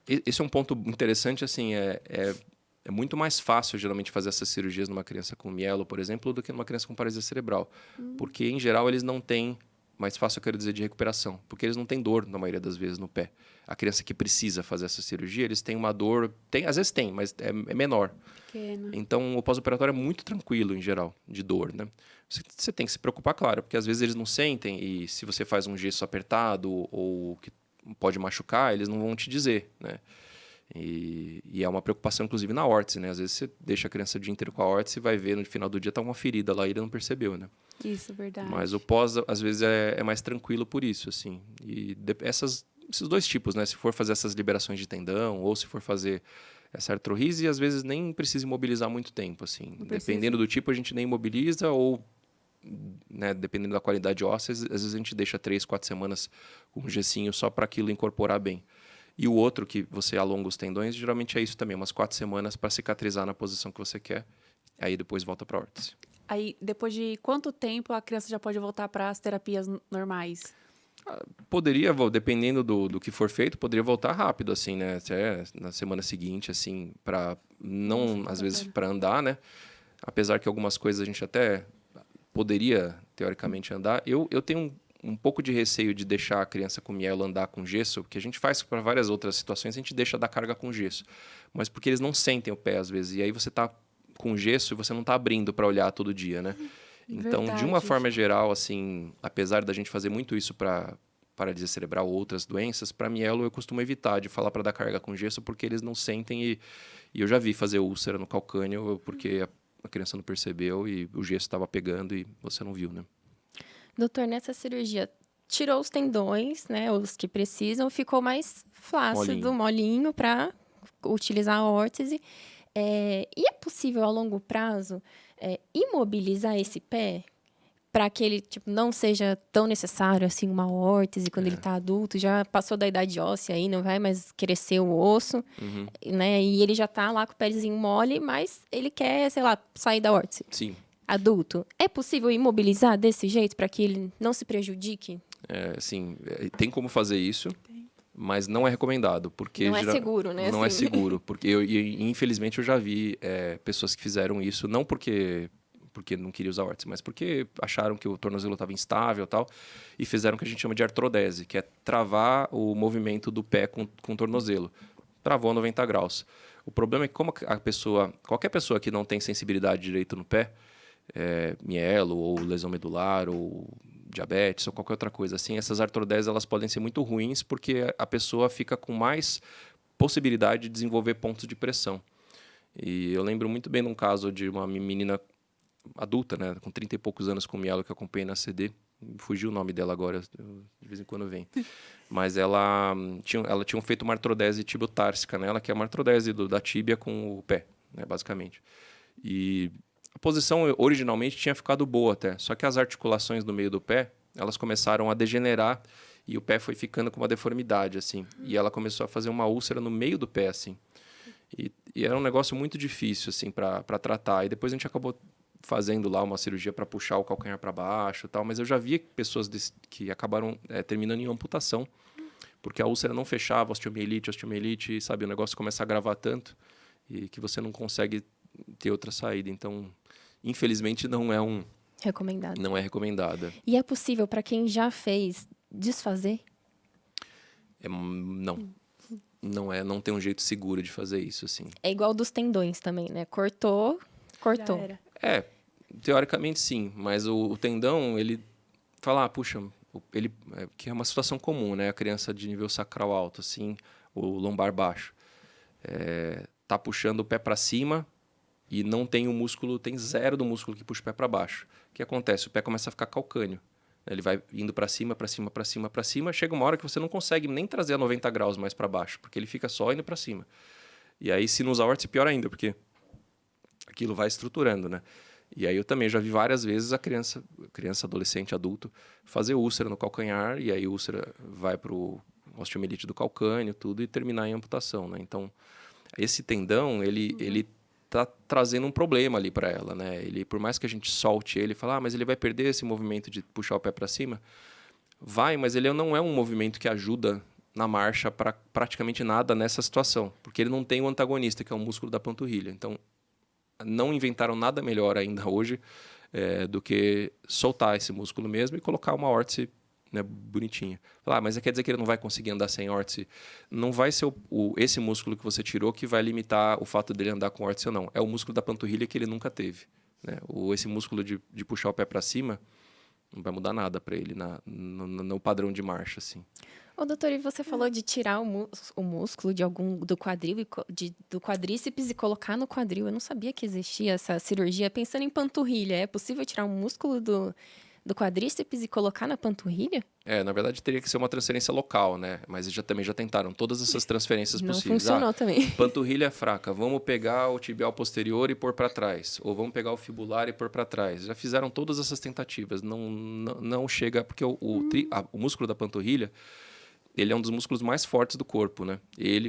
Esse é um ponto interessante, assim, é muito mais fácil, geralmente, fazer essas cirurgias numa criança com mielo, por exemplo, do que numa criança com paralisia cerebral. Porque, em geral, eles não têm, mais fácil eu quero dizer, de recuperação, porque eles não têm dor, na maioria das vezes, no pé. A criança que precisa fazer essa cirurgia, eles têm uma dor, às vezes tem, mas é menor. Pequena. Então, o pós-operatório é muito tranquilo, em geral, de dor, né? Você tem que se preocupar, claro, porque às vezes eles não sentem, e se você faz um gesso apertado ou que pode machucar, eles não vão te dizer, né? E é uma preocupação, inclusive, na órtese, né? Às vezes você deixa a criança o dia inteiro com a órtese e vai ver no final do dia tá uma ferida lá e ele não percebeu, né? Isso, verdade. Mas o pós, às vezes, é mais tranquilo por isso, assim. E esses 2 tipos, né? Se for fazer essas liberações de tendão ou se for fazer essa artrorrese, às vezes nem precisa imobilizar muito tempo, assim. Dependendo do tipo, a gente nem imobiliza ou, né, dependendo da qualidade óssea, às vezes a gente deixa 3, 4 semanas com um gessinho só para aquilo incorporar bem. E o outro, que você alonga os tendões, geralmente é isso também, umas 4 semanas para cicatrizar na posição que você quer. Aí depois volta para a órtese. Aí, depois de quanto tempo a criança já pode voltar para as terapias normais? Poderia, dependendo do que for feito, poderia voltar rápido, assim, né? Até na semana seguinte, assim, para não, Nossa, às vezes, bacana. para andar, né? Apesar que algumas coisas a gente até poderia, teoricamente, andar. Eu tenho um pouco de receio de deixar a criança com mielo andar com gesso, porque a gente faz para várias outras situações, a gente deixa dar carga com gesso. Mas porque eles não sentem o pé, às vezes. E aí você tá com gesso e você não tá abrindo para olhar todo dia, né? Então, de uma Verdade. forma geral, assim, apesar da gente fazer muito isso para paralisia cerebral ou outras doenças, para mielo eu costumo evitar de falar para dar carga com gesso, porque eles não sentem e eu já vi fazer úlcera no calcânio, porque a criança não percebeu e o gesso estava pegando e você não viu, né? Doutor, nessa cirurgia, tirou os tendões, né? Os que precisam, ficou mais flácido, molinho para utilizar a órtese. E é possível, a longo prazo, imobilizar esse pé para que ele não seja tão necessário assim uma órtese quando ele está adulto, já passou da idade óssea aí, não vai mais crescer o osso, né? E ele já está lá com o pezinho mole, mas ele quer, sei lá, sair da órtese. Sim. Adulto, é possível imobilizar desse jeito para que ele não se prejudique? Sim, tem como fazer isso, mas não é recomendado, porque Não é seguro, né? Não é assim. seguro, porque infelizmente eu já vi pessoas que fizeram isso, não porque não queriam usar órtese, mas porque acharam que o tornozelo estava instável e tal, e fizeram o que a gente chama de artrodese, que é travar o movimento do pé com o tornozelo. Travou a 90 graus. O problema é que como qualquer pessoa que não tem sensibilidade direito no pé, mielo ou lesão medular ou diabetes ou qualquer outra coisa assim, essas artrodeses elas podem ser muito ruins porque a pessoa fica com mais possibilidade de desenvolver pontos de pressão. E eu lembro muito bem de um caso de uma menina adulta, né, com 30 e poucos anos com mielo que eu acompanhei na CD. Fugiu o nome dela agora, de vez em quando vem. Mas ela tinha feito uma artrodese tibiotársica nela, que é uma artrodese da tíbia com o pé, né, basicamente. E a posição originalmente tinha ficado boa até, só que as articulações do meio do pé, elas começaram a degenerar e o pé foi ficando com uma deformidade, assim. E ela começou a fazer uma úlcera no meio do pé, assim. E era um negócio muito difícil, assim, para tratar. E depois a gente acabou fazendo lá uma cirurgia para puxar o calcanhar para baixo e tal, mas eu já vi pessoas que acabaram terminando em amputação, porque a úlcera não fechava, osteomielite, sabe? O negócio começa a agravar tanto e que você não consegue ter outra saída. Então, infelizmente, Recomendado. não é recomendada. E é possível para quem já fez desfazer? Não tem um jeito seguro de fazer isso, assim. É igual dos tendões também, né? Cortou. Já era. Teoricamente sim, mas o tendão, ele fala, puxa, que é uma situação comum, né? A criança de nível sacral alto, assim, o lombar baixo, tá puxando o pé para cima e não tem o músculo, tem zero do músculo que puxa o pé para baixo. O que acontece? O pé começa a ficar calcâneo. Ele vai indo para cima, para cima, para cima, para cima. Chega uma hora que você não consegue nem trazer a 90 graus mais para baixo, porque ele fica só indo para cima. E aí, sinus aórtico, pior ainda, porque aquilo vai estruturando, né? E aí eu também já vi várias vezes a criança, adolescente, adulto, fazer úlcera no calcanhar, e aí a úlcera vai para o osteomielite do calcâneo, tudo, e terminar em amputação, né? Então, esse tendão, ele tá trazendo um problema ali para ela, né? Ele, por mais que a gente solte ele, fala, mas ele vai perder esse movimento de puxar o pé para cima? Vai, mas ele não é um movimento que ajuda na marcha para praticamente nada nessa situação, porque ele não tem o antagonista, que é o músculo da panturrilha. Então, não inventaram nada melhor ainda hoje do que soltar esse músculo mesmo e colocar uma órtese, né, bonitinha. Mas quer dizer que ele não vai conseguir andar sem órtese? Não vai ser esse músculo que você tirou que vai limitar o fato dele andar com órtese ou não. É o músculo da panturrilha que ele nunca teve, né? Esse músculo de puxar o pé para cima não vai mudar nada para ele no padrão de marcha, assim. Ô, doutor, e você falou de tirar o músculo do quadril, do quadríceps e colocar no quadril. Eu não sabia que existia essa cirurgia. Pensando em panturrilha, é possível tirar um músculo do quadríceps e colocar na panturrilha? Na verdade teria que ser uma transferência local, né? Mas também já tentaram todas essas transferências Não possíveis. funcionou também. Panturrilha fraca, vamos pegar o tibial posterior e pôr para trás. Ou vamos pegar o fibular e pôr para trás. Já fizeram todas essas tentativas. Não chega, porque o músculo da panturrilha, ele é um dos músculos mais fortes do corpo, né?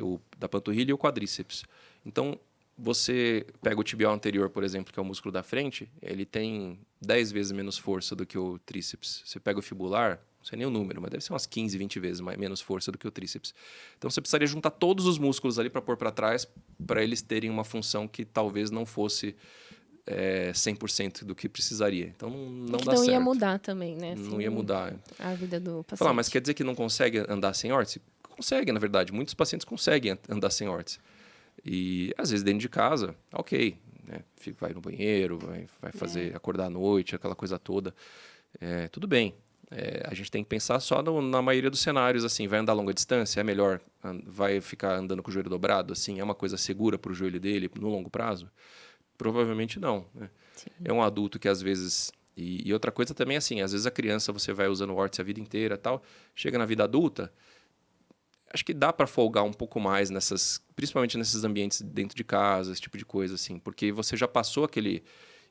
O da panturrilha e o quadríceps. Então, você pega o tibial anterior, por exemplo, que é o músculo da frente, ele tem 10 vezes menos força do que o tríceps. Você pega o fibular, não sei nem o número, mas deve ser umas 15, 20 vezes menos força do que o tríceps. Então, você precisaria juntar todos os músculos ali para pôr para trás, para eles terem uma função que talvez não fosse 100% do que precisaria. Então, não dá certo. Então ia mudar também, né? Não ia mudar. A vida do paciente. Mas quer dizer que não consegue andar sem órtese? Consegue, na verdade. Muitos pacientes conseguem andar sem órtese. E, às vezes, dentro de casa, ok. Né? Vai no banheiro, vai fazer, acordar à noite, aquela coisa toda. Tudo bem. A gente tem que pensar só na maioria dos cenários, assim, vai andar a longa distância, é melhor, vai ficar andando com o joelho dobrado, assim, é uma coisa segura para o joelho dele no longo prazo? Provavelmente não. Né? É um adulto que, às vezes... E outra coisa também, assim, às vezes a criança, você vai usando órtese a vida inteira, tal, chega na vida adulta, acho que dá para folgar um pouco mais principalmente nesses ambientes dentro de casa, esse tipo de coisa, assim, porque você já passou aquele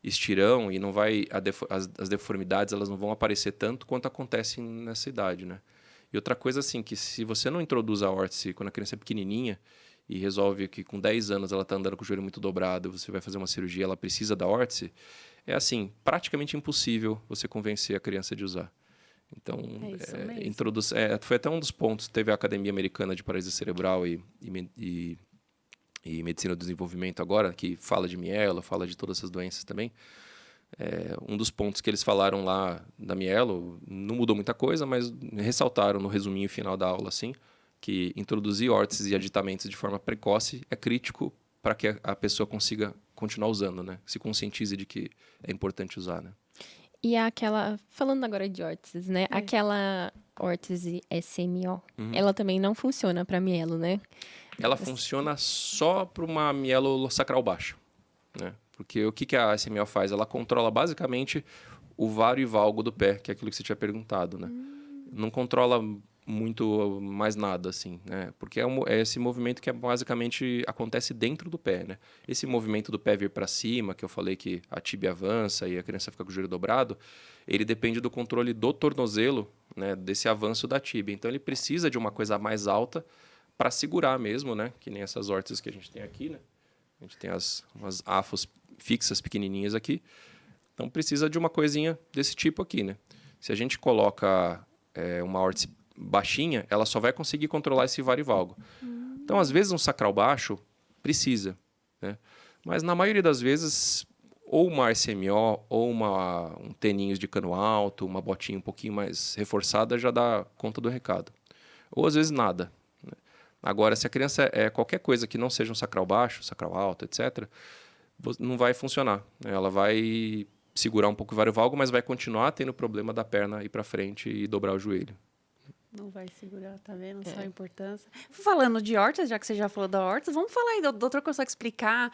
estirão e não vai as deformidades, elas não vão aparecer tanto quanto acontecem nessa idade, né? E outra coisa, assim, que se você não introduz a órtese quando a criança é pequenininha e resolve que com 10 anos ela está andando com o joelho muito dobrado, você vai fazer uma cirurgia, ela precisa da órtese, é assim, praticamente impossível você convencer a criança de usar. Então, foi até um dos pontos, teve a Academia Americana de Paralisia Cerebral e Medicina do Desenvolvimento agora, que fala de mielo, fala de todas essas doenças também. Um dos pontos que eles falaram lá da mielo, não mudou muita coisa, mas ressaltaram no resuminho final da aula, assim, que introduzir órteses e aditamentos de forma precoce é crítico para que a pessoa consiga continuar usando, né? Se conscientize de que é importante usar, né? E falando agora de órteses, né? Aquela órtese SMO. Ela também não funciona para mielo, né? Ela funciona só para uma mielo sacral baixa, né? Porque o que a SMO faz? Ela controla basicamente o vário e valgo do pé, que é aquilo que você tinha perguntado, né? Não controla muito mais nada, assim, né? Porque é esse movimento que basicamente acontece dentro do pé, né? Esse movimento do pé vir para cima, que eu falei que a tíbia avança e a criança fica com o joelho dobrado, ele depende do controle do tornozelo, né? Desse avanço da tíbia. Então, ele precisa de uma coisa mais alta para segurar mesmo, né? Que nem essas órteses que a gente tem aqui, né? A gente tem umas afos fixas pequenininhas aqui. Então, precisa de uma coisinha desse tipo aqui, né? Se a gente coloca uma órtese baixinha, ela só vai conseguir controlar esse varivalgo. Então, às vezes, um sacral baixo precisa, né? Mas, na maioria das vezes, ou uma RCMO, ou um teninhos de cano alto, uma botinha um pouquinho mais reforçada, já dá conta do recado. Ou, às vezes, nada. Né? Agora, se a criança é qualquer coisa que não seja um sacral baixo, sacral alto, etc., não vai funcionar, né? Ela vai segurar um pouco o varivalgo, mas vai continuar tendo o problema da perna ir para frente e dobrar o joelho. Não vai segurar, tá vendo? Só a importância. Falando de hortas, já que você já falou da hortas, vamos falar aí, doutor consegue explicar,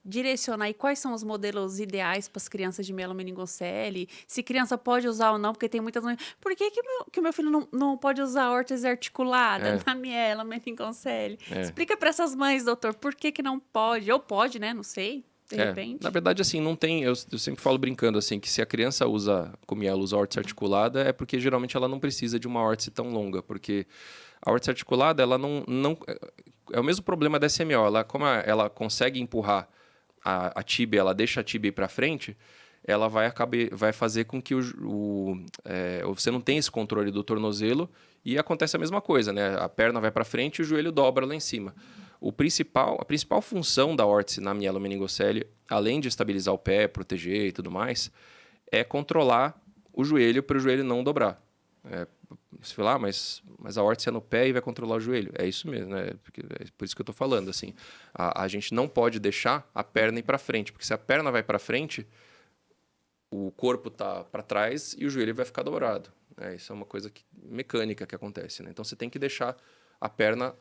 direcionar aí quais são os modelos ideais para as crianças de mielomeningocele, se criança pode usar ou não, porque tem muitas mães. Por que que o meu filho não pode usar órtese articulada na mielomeningocele? Explica para essas mães, doutor, por que não pode? Ou pode, né? Não sei. De repente. Na verdade, assim, não tem. Eu sempre falo brincando assim que se a criança usa, como ela usa órtese articulada, é porque geralmente ela não precisa de uma órtese tão longa, porque a órtese articulada, ela não é o mesmo problema da SMO. Como ela consegue empurrar a tíbia, ela deixa a tíbia ir para frente, ela vai fazer com que você não tenha esse controle do tornozelo e acontece a mesma coisa, né? A perna vai para frente e o joelho dobra lá em cima. A principal função da órtese na mielomeningocele, além de estabilizar o pé, proteger e tudo mais, é controlar o joelho para o joelho não dobrar. Você fala, mas a órtese é no pé e vai controlar o joelho. É isso mesmo, né? É por isso que eu estou falando. Assim, a gente não pode deixar a perna ir para frente, porque se a perna vai para frente, o corpo está para trás e o joelho vai ficar dobrado. Isso é uma coisa mecânica que acontece, né? Então, você tem que deixar a perna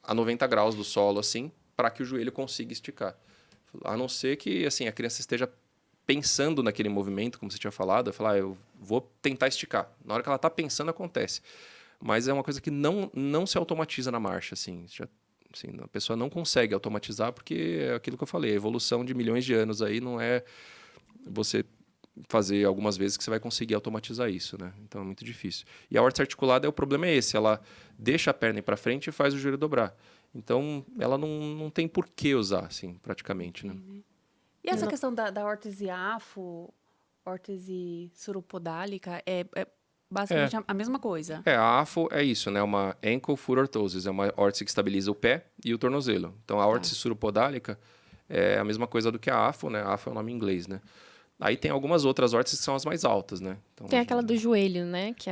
a 90 graus do solo, assim, para que o joelho consiga esticar. A não ser que assim, a criança esteja pensando naquele movimento, como você tinha falado, eu vou tentar esticar. Na hora que ela está pensando, acontece. Mas é uma coisa que não se automatiza na marcha, assim. A pessoa não consegue automatizar porque é aquilo que eu falei, a evolução de milhões de anos aí não é você fazer algumas vezes que você vai conseguir automatizar isso, né? Então é muito difícil. E a órtese articulada, o problema é esse, ela deixa a perna ir para frente e faz o joelho dobrar. Então ela não tem por que usar, assim, praticamente, né? E essa questão da órtese afo, órtese suropodálica, é basicamente a mesma coisa? A AFO é isso, né? Uma ankle foot orthosis, é uma órtese que estabiliza o pé e o tornozelo. Então a órtese suropodálica é a mesma coisa do que a AFO, né? A AFO é o nome em inglês, né? Aí tem algumas outras órteses que são as mais altas, né? Então, tem aquela do joelho, né? Que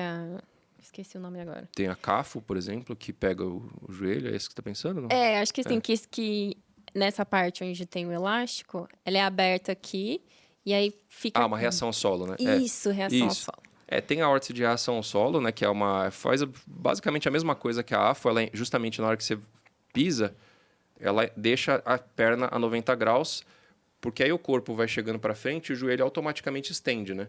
esqueci o nome agora. Tem a CAFO, por exemplo, que pega o joelho. É isso que você tá pensando, não? Acho que tem que nessa parte onde tem o elástico, ela é aberta aqui e aí fica... uma reação ao solo, né? Isso, reação ao solo. Tem a órtese de reação ao solo, né? Que faz basicamente a mesma coisa que a AFO. Ela, justamente na hora que você pisa, ela deixa a perna a 90 graus, porque aí o corpo vai chegando para frente e o joelho automaticamente estende, né?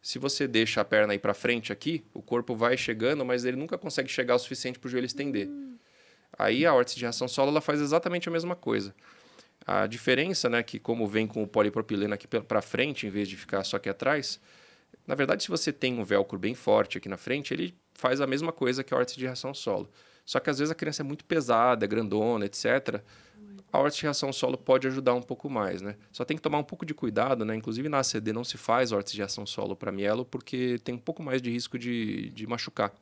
Se você deixa a perna ir para frente aqui, o corpo vai chegando, mas ele nunca consegue chegar o suficiente para o joelho estender. Aí a órtese de reação solo, ela faz exatamente a mesma coisa. A diferença, né, que como vem com o polipropileno aqui para frente, em vez de ficar só aqui atrás, na verdade, se você tem um velcro bem forte aqui na frente, ele faz a mesma coisa que a órtese de reação solo. Só que às vezes a criança é muito pesada, é grandona, etc. A órtese de reação solo pode ajudar um pouco mais, né? Só tem que tomar um pouco de cuidado, né? Inclusive na ACD não se faz órtese de reação solo para mielo porque tem um pouco mais de risco de machucar.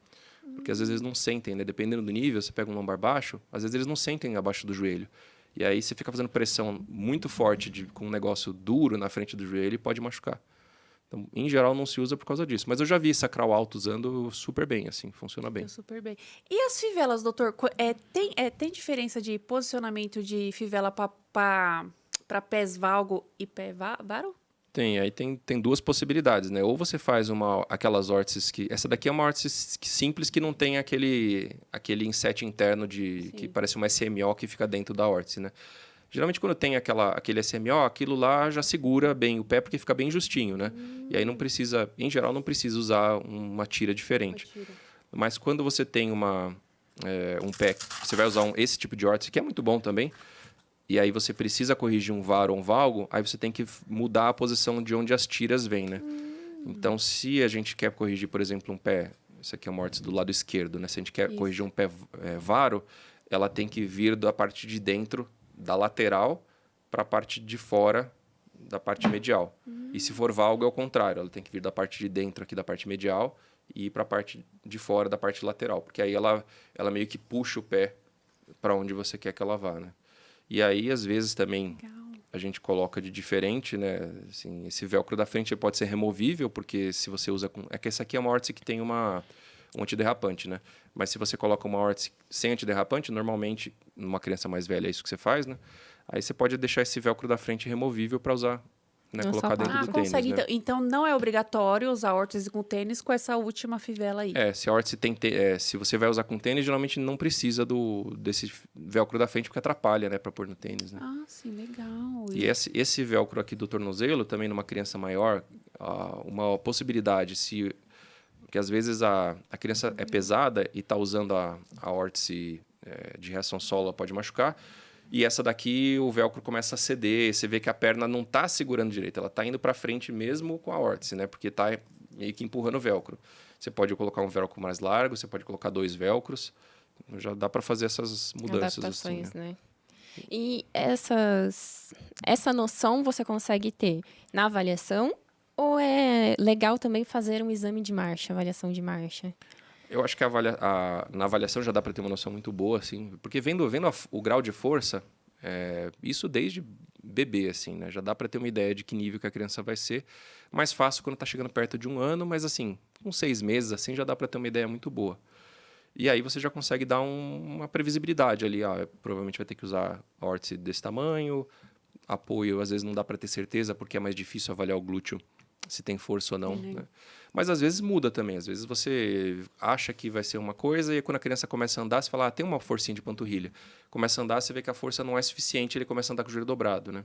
Porque às vezes eles não sentem, né? Dependendo do nível, você pega um lombar baixo, às vezes eles não sentem abaixo do joelho. E aí você fica fazendo pressão muito forte com um negócio duro na frente do joelho e pode machucar. Então, em geral, não se usa por causa disso. Mas eu já vi sacral alto usando super bem, assim, funciona bem. Super bem. E as fivelas, doutor? Tem diferença de posicionamento de fivela para pés valgo e pé varo? Tem duas possibilidades, né? Ou você faz aquelas órteses que... Essa daqui é uma órtese simples que não tem aquele inset interno que parece uma SMO que fica dentro da órtese, né? Geralmente, quando tem aquele SMO, aquilo lá já segura bem o pé, porque fica bem justinho, né? E aí não precisa... Em geral, não precisa usar uma tira diferente. Mas quando você tem um pé... Você vai usar esse tipo de órtese, que é muito bom também. E aí você precisa corrigir um VAR ou um valgo, aí você tem que mudar a posição de onde as tiras vêm, né? Então, se a gente quer corrigir, por exemplo, um pé... Isso aqui é uma órtese do lado esquerdo, né? Se a gente quer corrigir um pé varo, ela tem que vir da parte de dentro, da lateral, para a parte de fora da parte medial. E se for valgo, é o contrário. Ela tem que vir da parte de dentro aqui da parte medial e ir para a parte de fora da parte lateral. Porque aí ela meio que puxa o pé para onde você quer que ela vá, né? E aí, às vezes, também a gente coloca de diferente, né? Assim, esse velcro da frente pode ser removível, porque se você usa... É que essa aqui é uma órtese que tem um antiderrapante, né? Mas se você coloca uma órtese sem antiderrapante, normalmente, numa criança mais velha, é isso que você faz, né? Aí você pode deixar esse velcro da frente removível para usar, né? Colocar dentro do tênis, consegue. né? Então não é obrigatório usar órtese com tênis com essa última fivela aí. Se a órtese se você vai usar com tênis, geralmente não precisa desse velcro da frente, porque atrapalha, né? Para pôr no tênis, né? Ah, sim, legal. E esse velcro aqui do tornozelo, também numa criança maior, uma possibilidade, porque às vezes a criança é pesada e está usando a órtese de reação solo, ela pode machucar. E essa daqui, o velcro começa a ceder, você vê que a perna não está segurando direito, ela está indo para frente mesmo com a órtese, né? Porque está meio que empurrando o velcro. Você pode colocar um velcro mais largo, você pode colocar 2 velcros, já dá para fazer essas mudanças. Adaptações, assim, né? E essa noção você consegue ter na avaliação ou é legal também fazer um exame de marcha, avaliação de marcha? Eu acho que na avaliação já dá para ter uma noção muito boa, assim, porque vendo o grau de força, isso desde bebê, assim, né? Já dá para ter uma ideia de que nível que a criança vai ser. Mais fácil quando está chegando perto de 1 ano, mas assim, com 6 meses, assim, já dá para ter uma ideia muito boa. E aí você já consegue dar uma previsibilidade ali. Provavelmente vai ter que usar a órtese desse tamanho, apoio, às vezes não dá para ter certeza, porque é mais difícil avaliar o glúteo se tem força ou não, né? Mas às vezes muda também. Às vezes você acha que vai ser uma coisa e quando a criança começa a andar, você fala, tem uma forcinha de panturrilha. Começa a andar, você vê que a força não é suficiente, ele começa a andar com o joelho dobrado, né?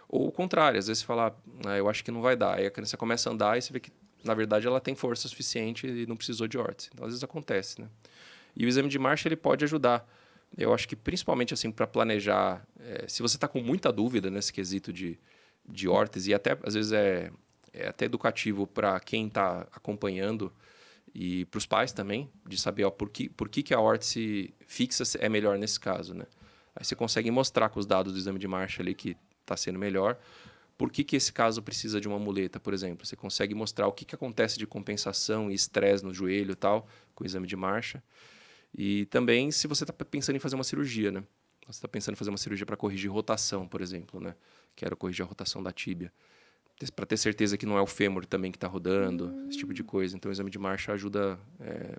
Ou o contrário, às vezes você fala, eu acho que não vai dar. Aí a criança começa a andar e você vê que, na verdade, ela tem força suficiente e não precisou de órtese. Então, às vezes acontece, né? E o exame de marcha, ele pode ajudar. Eu acho que, principalmente, assim, para planejar... se você está com muita dúvida nesse quesito de órtese, e até, às vezes, é até educativo para quem está acompanhando e para os pais também, de saber por que a órtese fixa é melhor nesse caso, né? Aí você consegue mostrar com os dados do exame de marcha ali que está sendo melhor. Por que esse caso precisa de uma muleta, por exemplo? Você consegue mostrar o que acontece de compensação e estresse no joelho e tal, com o exame de marcha. E também se você está pensando em fazer uma cirurgia, né? Você está pensando em fazer uma cirurgia para corrigir rotação, por exemplo, né? Quero corrigir a rotação da tíbia. Para ter certeza que não é o fêmur também que está rodando, esse tipo de coisa. Então, o exame de marcha ajuda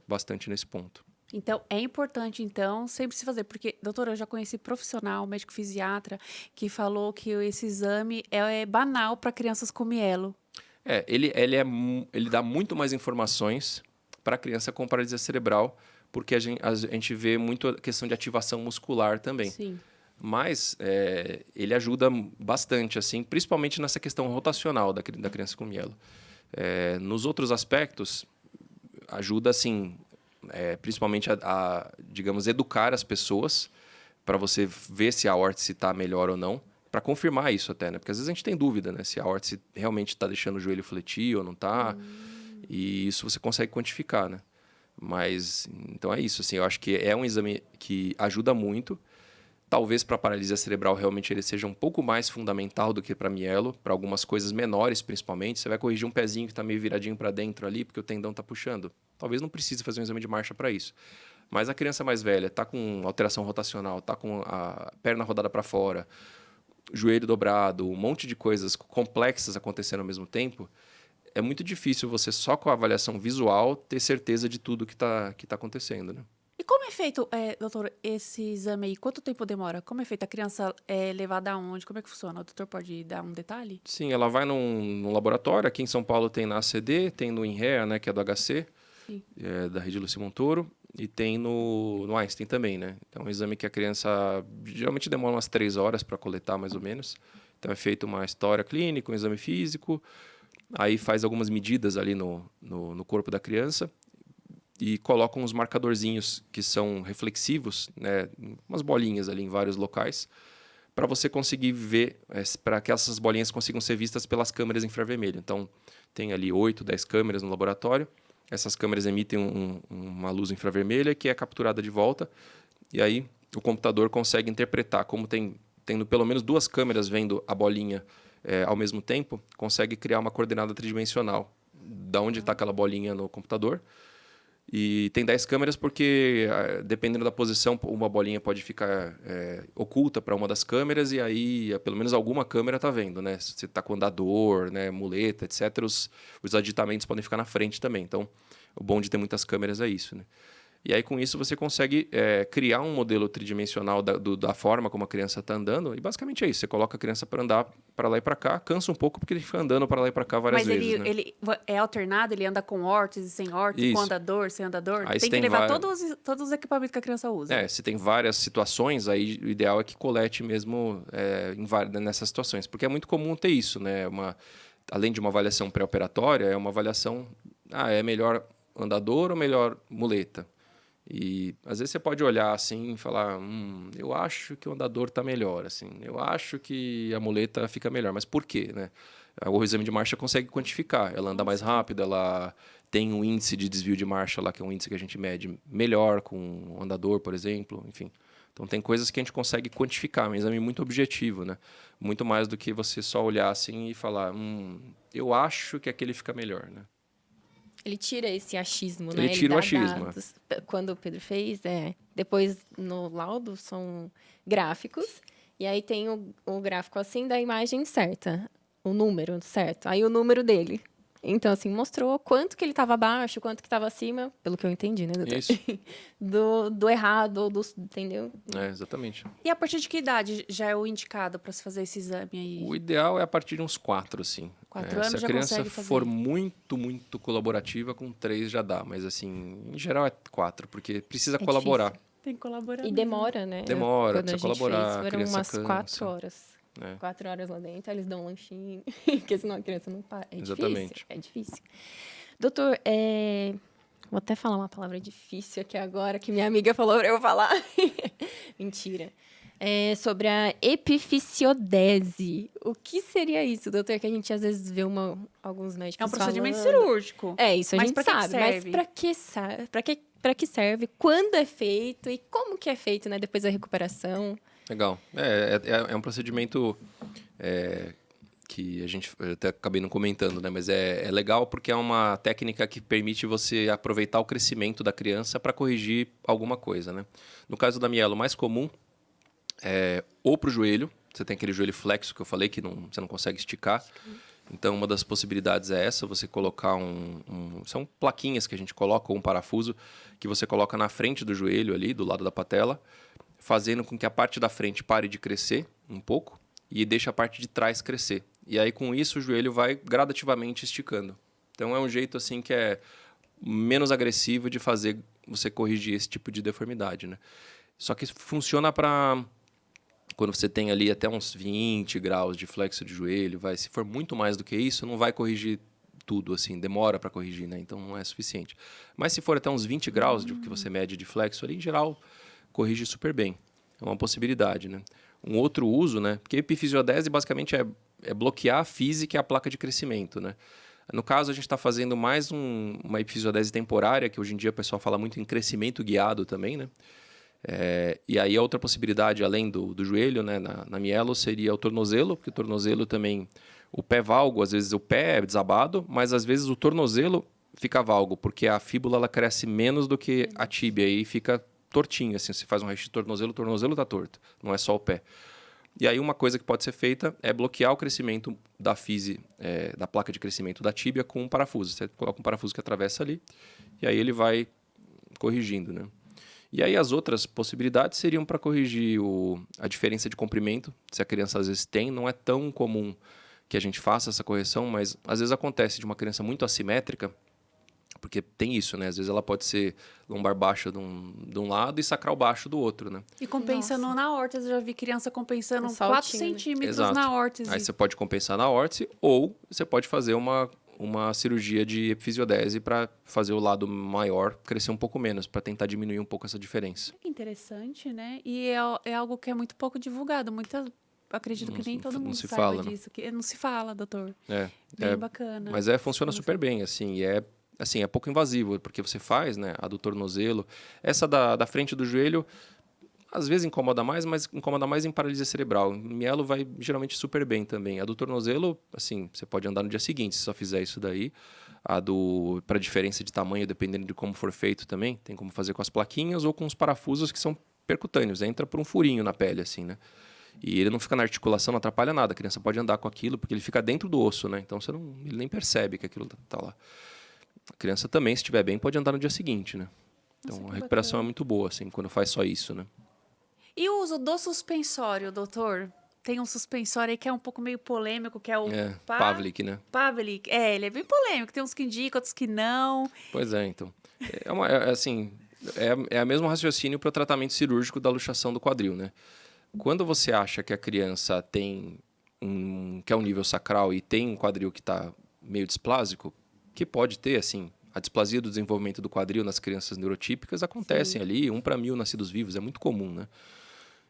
bastante nesse ponto. Então, é importante, sempre se fazer. Porque, doutora, eu já conheci profissional, médico fisiatra, que falou que esse exame é banal para crianças com mielo. Ele dá muito mais informações para a criança com paralisia cerebral, porque a gente vê muito a questão de ativação muscular também. Sim. Mas ele ajuda bastante, assim, principalmente nessa questão rotacional da criança com mielo. Nos outros aspectos, ajuda, assim, principalmente digamos, educar as pessoas para você ver se a órtese está melhor ou não, para confirmar isso até, né? Porque às vezes a gente tem dúvida, né? Se a órtese realmente está deixando o joelho fletir ou não está. E isso você consegue quantificar, né? Mas, então é isso, assim, eu acho que é um exame que ajuda muito. Talvez para a paralisia cerebral realmente ele seja um pouco mais fundamental do que para mielo, para algumas coisas menores principalmente. Você vai corrigir um pezinho que está meio viradinho para dentro ali, porque o tendão está puxando. Talvez não precise fazer um exame de marcha para isso. Mas a criança mais velha está com alteração rotacional, está com a perna rodada para fora, joelho dobrado, um monte de coisas complexas acontecendo ao mesmo tempo. É muito difícil você, só com a avaliação visual, ter certeza de tudo que tá acontecendo, né? E como é feito, doutor, esse exame aí? Quanto tempo demora? Como é feito? A criança é levada aonde? Como é que funciona? O doutor pode dar um detalhe? Sim, ela vai num laboratório. Aqui em São Paulo tem na ACD, tem no INREA, né, que é do HC, Sim. da Rede Luci Montoro, e tem no Einstein também, né? Então, é um exame que a criança geralmente demora umas 3 horas para coletar, mais ou menos. Então, é feito uma história clínica, um exame físico, aí faz algumas medidas ali no corpo da criança e colocam uns marcadorzinhos que são reflexivos, né? Umas bolinhas ali em vários locais, para você conseguir ver, para que essas bolinhas consigam ser vistas pelas câmeras infravermelho. Então, tem ali 8, 10 câmeras no laboratório. Essas câmeras emitem uma luz infravermelha que é capturada de volta. E aí o computador consegue interpretar, como tendo pelo menos 2 câmeras vendo a bolinha ao mesmo tempo, consegue criar uma coordenada tridimensional da onde está aquela bolinha no computador. E tem 10 câmeras porque, dependendo da posição, uma bolinha pode ficar oculta para uma das câmeras e aí, pelo menos alguma câmera está vendo, né? Se você está com andador, né, muleta, etc., os aditamentos podem ficar na frente também. Então, o bom de ter muitas câmeras é isso, né? E aí, com isso, você consegue criar um modelo tridimensional da forma como a criança está andando. E, basicamente, é isso. Você coloca a criança para andar para lá e para cá. Cansa um pouco porque ele fica andando para lá e para cá várias Mas vezes, né? ele é alternado? Ele anda com órtese, sem órtese, com Isso. andador, sem andador? Aí Tem você que tem levar todos os equipamentos que a criança usa. Se tem várias situações, aí o ideal é que colete mesmo nessas situações. Porque é muito comum ter isso, né? Além de uma avaliação pré-operatória, é uma avaliação... é melhor andador ou melhor muleta? E às vezes você pode olhar assim e falar, eu acho que o andador está melhor, assim, eu acho que a muleta fica melhor, mas por quê, né? O exame de marcha consegue quantificar, ela anda mais rápido, ela tem um índice de desvio de marcha lá, que é um índice que a gente mede melhor com o andador, por exemplo, enfim. Então tem coisas que a gente consegue quantificar, é um exame muito objetivo, né? Muito mais do que você só olhar assim e falar, eu acho que aquele fica melhor, né? Ele tira esse achismo, né? Ele tira o dá achismo. dados. Quando o Pedro fez, depois no laudo são gráficos, e aí tem o gráfico assim da imagem certa, o número certo, aí o número dele. Então, assim, mostrou quanto que ele estava abaixo, quanto que estava acima, pelo que eu entendi, né, doutor? Isso. do errado, ou entendeu? Exatamente. E a partir de que idade já é o indicado para se fazer esse exame aí? O ideal é a partir de uns 4, assim. 4 anos se a já criança consegue fazer. for muito, muito colaborativa, com 3 já dá. Mas, assim, em geral é 4, porque precisa colaborar. Difícil. Tem que colaborar. E mesmo. demora, né? Demora, Quando a precisa gente colaborar, fez, a foram criança umas cansa. 4 horas. É. 4 horas lá dentro, aí eles dão um lanchinho, porque senão a criança não para. É Exatamente. difícil, é difícil. Doutor, vou até falar uma palavra difícil aqui agora, que minha amiga falou para eu falar. Mentira. Sobre a epifisiodese. O que seria isso, doutor? Que a gente às vezes vê alguns médicos É um procedimento falando. cirúrgico. Isso a Mas gente pra que sabe. que Mas serve? para que serve? Para que serve? Quando é feito? E como que é feito, né? Depois da recuperação? Legal. É um procedimento que a gente eu até acabei não comentando, né? Mas é legal porque é uma técnica que permite você aproveitar o crescimento da criança para corrigir alguma coisa, né? No caso da mielo, mais comum ou para o joelho, você tem aquele joelho flexo que eu falei que você não consegue esticar. Então, uma das possibilidades é essa, você colocar são plaquinhas que a gente coloca, ou um parafuso, que você coloca na frente do joelho ali, do lado da patela, fazendo com que a parte da frente pare de crescer um pouco e deixe a parte de trás crescer. E aí, com isso, o joelho vai gradativamente esticando. Então, é um jeito assim que é menos agressivo de fazer você corrigir esse tipo de deformidade, né? Só que funciona para quando você tem ali até uns 20 graus de flexo de joelho, se for muito mais do que isso, não vai corrigir tudo, assim, demora para corrigir, né? Então não é suficiente. Mas se for até uns 20 graus de que você mede de flexo ali, em geral, corrige super bem. É uma possibilidade, né? Um outro uso, né? Porque a epifisiodese basicamente é bloquear a física e a placa de crescimento, né? No caso, a gente está fazendo mais uma epifisiodese temporária, que hoje em dia o pessoal fala muito em crescimento guiado também, né? E aí a outra possibilidade, além do joelho, né, na mielo, seria o tornozelo, porque o tornozelo também, o pé valgo, às vezes o pé é desabado, mas às vezes o tornozelo fica valgo, porque a fíbula ela cresce menos do que a tíbia e fica tortinho, assim, você faz um raio-x de tornozelo, o tornozelo está torto, não é só o pé. E aí uma coisa que pode ser feita é bloquear o crescimento da da placa de crescimento da tíbia com um parafuso. Você coloca um parafuso que atravessa ali e aí ele vai corrigindo, né? E aí as outras possibilidades seriam para corrigir a diferença de comprimento, se a criança às vezes tem, não é tão comum que a gente faça essa correção, mas às vezes acontece de uma criança muito assimétrica, porque tem isso, né? Às vezes ela pode ser lombar baixa de um lado e sacral baixo do outro, né? E compensando Nossa. na órtese, eu já vi criança compensando Um 4 saltinho, né? centímetros Exato. na órtese. Aí você pode compensar na órtese ou você pode fazer uma cirurgia de epifisiodese para fazer o lado maior crescer um pouco menos, para tentar diminuir um pouco essa diferença. Que interessante, né? E é algo que é muito pouco divulgado. Acredito que nem todo Não mundo se saiba fala, né? disso. Que não se fala, doutor. É, Bem é, bacana. mas funciona super bem, assim, assim, é pouco invasivo, porque você faz, né, a do tornozelo. Essa da frente do joelho, às vezes incomoda mais, mas incomoda mais em paralisia cerebral. Em mielo vai geralmente super bem também. A do tornozelo, assim, você pode andar no dia seguinte se só fizer isso daí. Para diferença de tamanho, dependendo de como for feito também, tem como fazer com as plaquinhas ou com os parafusos que são percutâneos. Entra por um furinho na pele, assim, né? E ele não fica na articulação, não atrapalha nada. A criança pode andar com aquilo, porque ele fica dentro do osso, né? Então ele nem percebe que aquilo tá lá. A criança também, se estiver bem, pode andar no dia seguinte, né? Então Nossa, a que recuperação bacana. é muito boa, assim, quando faz só isso, né? E o uso do suspensório, doutor? Tem um suspensório aí que é um pouco meio polêmico, que é o Pavlik, né? Pavlik. Ele é bem polêmico. Tem uns que indicam, outros que não. Pois é, então. Assim, é a mesmo raciocínio para o tratamento cirúrgico da luxação do quadril, né? Quando você acha que a criança tem que é um nível sacral e tem um quadril que está meio displásico, que pode ter, assim, a displasia do desenvolvimento do quadril nas crianças neurotípicas acontecem ali, 1 para 1000 nascidos vivos, é muito comum, né?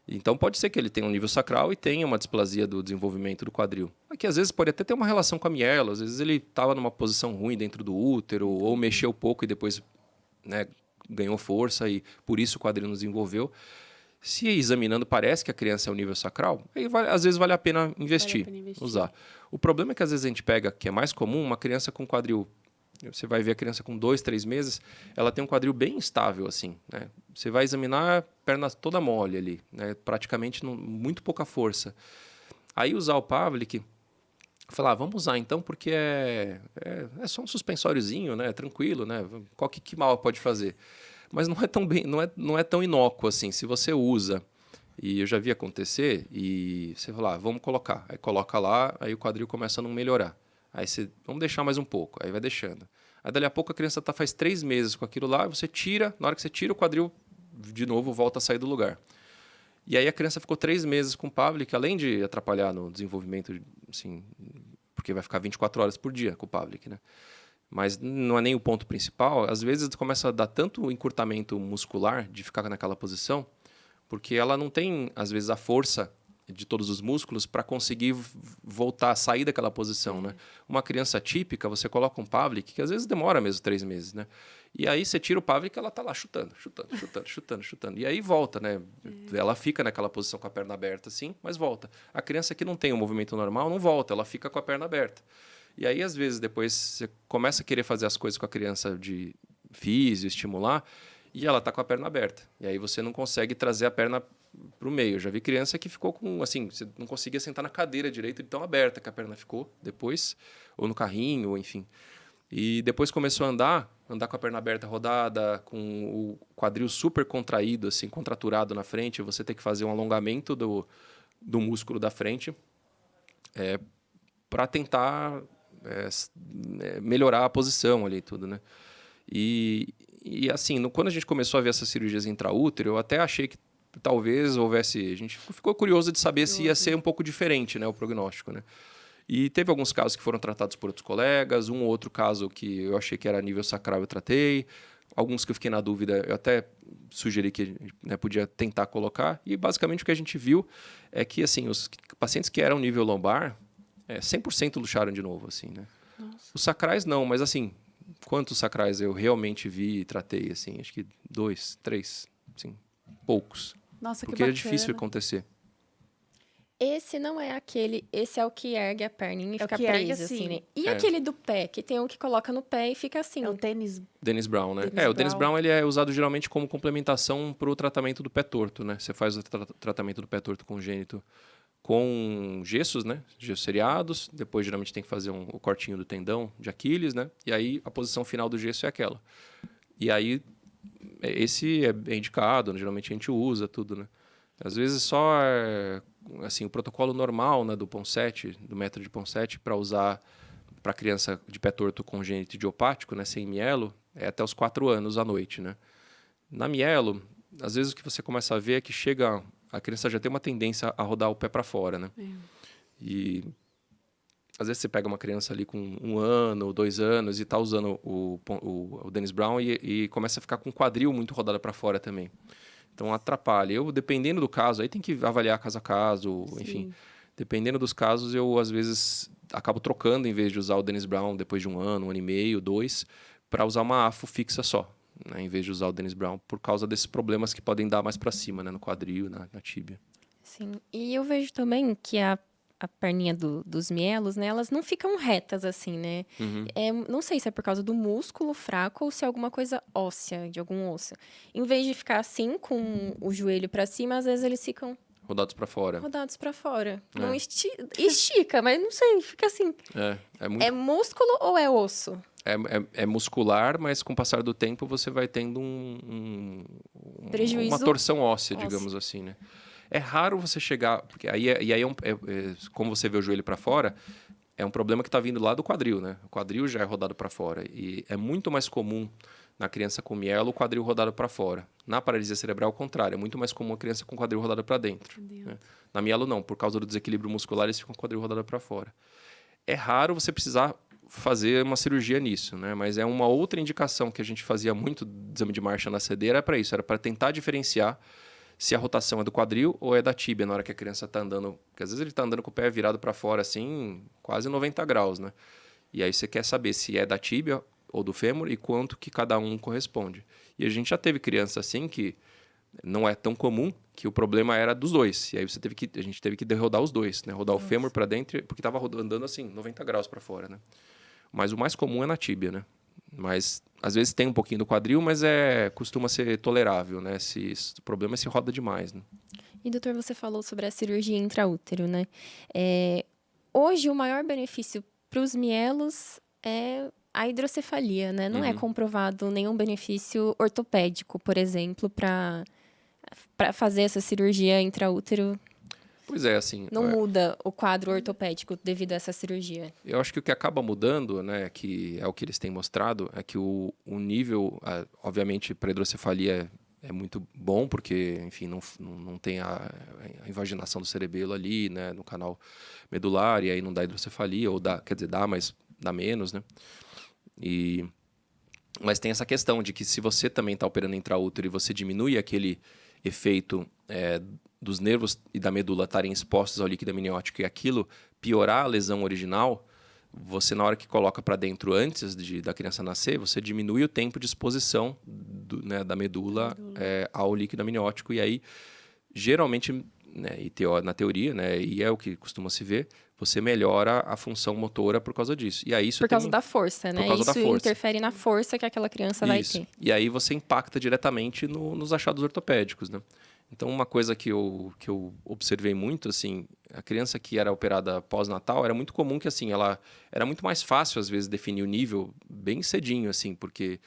Então pode ser que ele tenha um nível sacral e tenha uma displasia do desenvolvimento do quadril. Aqui às vezes pode até ter uma relação com a mielo, às vezes ele estava numa posição ruim dentro do útero ou mexeu pouco e depois, né, ganhou força e por isso o quadril não desenvolveu. Se examinando parece que a criança é o nível sacral, aí às vezes vale a pena investir, usar. O problema é que às vezes a gente pega, que é mais comum, uma criança com quadril. Você vai ver a criança com 2, 3 meses, ela tem um quadril bem instável, assim, né? Você vai examinar a perna toda mole ali, né? Praticamente muito pouca força. Aí usar o Pavlik, falar, vamos usar então, porque é só um suspensóriozinho, né? Tranquilo, né? Qual que mal pode fazer? Mas não é tão bem, não é tão inócuo assim. Se você usa, e eu já vi acontecer, e você fala, vamos colocar. Aí coloca lá, aí o quadril começa a não melhorar. Aí você, vamos deixar mais um pouco, aí vai deixando. Aí dali a pouco a criança faz 3 meses com aquilo lá, você tira, na hora que você tira o quadril, de novo volta a sair do lugar. E aí a criança ficou 3 meses com o Pavlik, além de atrapalhar no desenvolvimento, assim, porque vai ficar 24 horas por dia com o Pavlik, né? Mas não é nem o ponto principal. Às vezes começa a dar tanto encurtamento muscular de ficar naquela posição, porque ela não tem, às vezes, a força de todos os músculos para conseguir voltar a sair daquela posição, né? Uma criança típica, você coloca um Pavlik, que às vezes demora mesmo 3 meses, né? E aí você tira o Pavlik, ela tá lá chutando. E aí volta, né? Ela fica naquela posição com a perna aberta, assim, mas volta. A criança que não tem um movimento normal não volta, ela fica com a perna aberta. E aí, às vezes, depois você começa a querer fazer as coisas com a criança de físio, estimular, e ela está com a perna aberta. E aí você não consegue trazer a perna para o meio. Eu já vi criança que ficou com, assim, você não conseguia sentar na cadeira direito de tão aberta que a perna ficou depois, ou no carrinho, ou enfim. E depois começou a andar com a perna aberta rodada, com o quadril super contraído, assim, contraturado na frente, você tem que fazer um alongamento do músculo da frente para tentar melhorar a posição ali tudo, né? E assim, quando a gente começou a ver essas cirurgias intraútero, eu até achei que talvez houvesse... A gente ficou curioso de saber se ia ser um pouco diferente, né, o prognóstico, né? E teve alguns casos que foram tratados por outros colegas, um ou outro caso que eu achei que era nível sacral eu tratei, alguns que eu fiquei na dúvida, eu até sugeri que, né, podia tentar colocar, e basicamente o que a gente viu é que, assim, os pacientes que eram nível lombar, 100% luxaram de novo, assim, né? Nossa. Os sacrais não, mas assim, quantos sacrais eu realmente vi e tratei, assim? Acho que 2, 3, assim, poucos. Nossa, que Porque é bacana. difícil acontecer. Esse não é aquele... Esse é o que ergue a perninha e É o fica que ergue preso, assim. assim, né? E É. aquele do pé, que tem um que coloca no pé e fica assim. É o tênis. Dennis Brown, né? Dennis O Dennis Brown. Brown ele é usado geralmente como complementação para o tratamento do pé torto, né? Você faz o tratamento do pé torto congênito com gessos, né? Gessos seriados. Depois, geralmente, tem que fazer o cortinho do tendão de Aquiles, né? E aí, a posição final do gesso é aquela. E aí, esse é indicado, né? Geralmente a gente usa tudo, né? Às vezes só assim, o protocolo normal, né, do Ponseti, do método de Ponseti, para usar para criança de pé torto congênito idiopático, né, sem mielo, é até os 4 anos à noite, né? Na mielo, às vezes o que você começa a ver é que a criança já tem uma tendência a rodar o pé para fora, né? E às vezes você pega uma criança ali com 1 ano, 2 anos e tá usando o Dennis Brown e começa a ficar com o quadril muito rodado para fora também. Então atrapalha. Dependendo do caso, aí tem que avaliar caso a caso, enfim. Dependendo dos casos, eu às vezes acabo trocando, em vez de usar o Dennis Brown depois de 1 ano, 1 ano e meio, 2, para usar uma AFO fixa só, né, em vez de usar o Dennis Brown, por causa desses problemas que podem dar mais para cima, né, no quadril, na tíbia. Sim, e eu vejo também que a perninha dos mielos, né, elas não ficam retas assim, né? Não sei se é por causa do músculo fraco ou se é alguma coisa óssea, de algum osso. Em vez de ficar assim, com o joelho para cima, às vezes eles ficam Rodados para fora. rodados para fora. Não estica, mas não sei, fica assim. É muito... É músculo ou é osso? É muscular, mas com o passar do tempo você vai tendo Prejuízo uma torção óssea, digamos assim, né? É raro você chegar... Porque como você vê o joelho para fora, é um problema que está vindo lá do quadril, né? O quadril já é rodado para fora. E é muito mais comum na criança com mielo o quadril rodado para fora. Na paralisia cerebral, ao contrário. É muito mais comum a criança com o quadril rodado para dentro. Né? Na mielo, não. Por causa do desequilíbrio muscular, eles ficam com o quadril rodado para fora. É raro você precisar fazer uma cirurgia nisso, né? Mas é uma outra indicação que a gente fazia muito do exame de marcha na CD, era para isso. Era para tentar diferenciar se a rotação é do quadril ou é da tíbia na hora que a criança está andando. Porque às vezes ele está andando com o pé virado para fora, assim, quase 90 graus, né? E aí você quer saber se é da tíbia ou do fêmur e quanto que cada um corresponde. E a gente já teve criança assim que não é tão comum, que o problema era dos dois. E aí a gente teve que rodar os dois, né? Rodar o fêmur para dentro, porque estava andando assim, 90 graus para fora, né? Mas o mais comum é na tíbia, né? Mas às vezes tem um pouquinho do quadril, mas costuma ser tolerável, né? O problema é se roda demais, né? E, doutor, você falou sobre a cirurgia intraútero, né? Hoje, o maior benefício para os mielos é a hidrocefalia, né? Não é comprovado nenhum benefício ortopédico, por exemplo, para fazer essa cirurgia intraútero. Pois é, assim... Não muda o quadro ortopédico devido a essa cirurgia. Eu acho que o que acaba mudando, né, que é o que eles têm mostrado, é que o nível, obviamente, para hidrocefalia é muito bom, porque, enfim, não tem a invaginação do cerebelo ali, né, no canal medular, e aí não dá hidrocefalia, ou dá, quer dizer, dá, mas dá menos, né? Mas tem essa questão de que se você também está operando intraútero e você diminui aquele efeito dos nervos e da medula estarem expostos ao líquido amniótico e aquilo piorar a lesão original, você, na hora que coloca para dentro antes da criança nascer, você diminui o tempo de exposição da medula ao líquido amniótico. E aí, geralmente, né, na teoria, né, e é o que costuma se ver, você melhora a função motora por causa disso. E aí, por causa da força, né? Isso interfere na força que aquela criança vai ter. E aí você impacta diretamente nos achados ortopédicos, né? Então, uma coisa que eu observei muito, assim, a criança que era operada pós-natal, era muito comum que, assim, era muito mais fácil, às vezes, definir o nível bem cedinho, assim, porque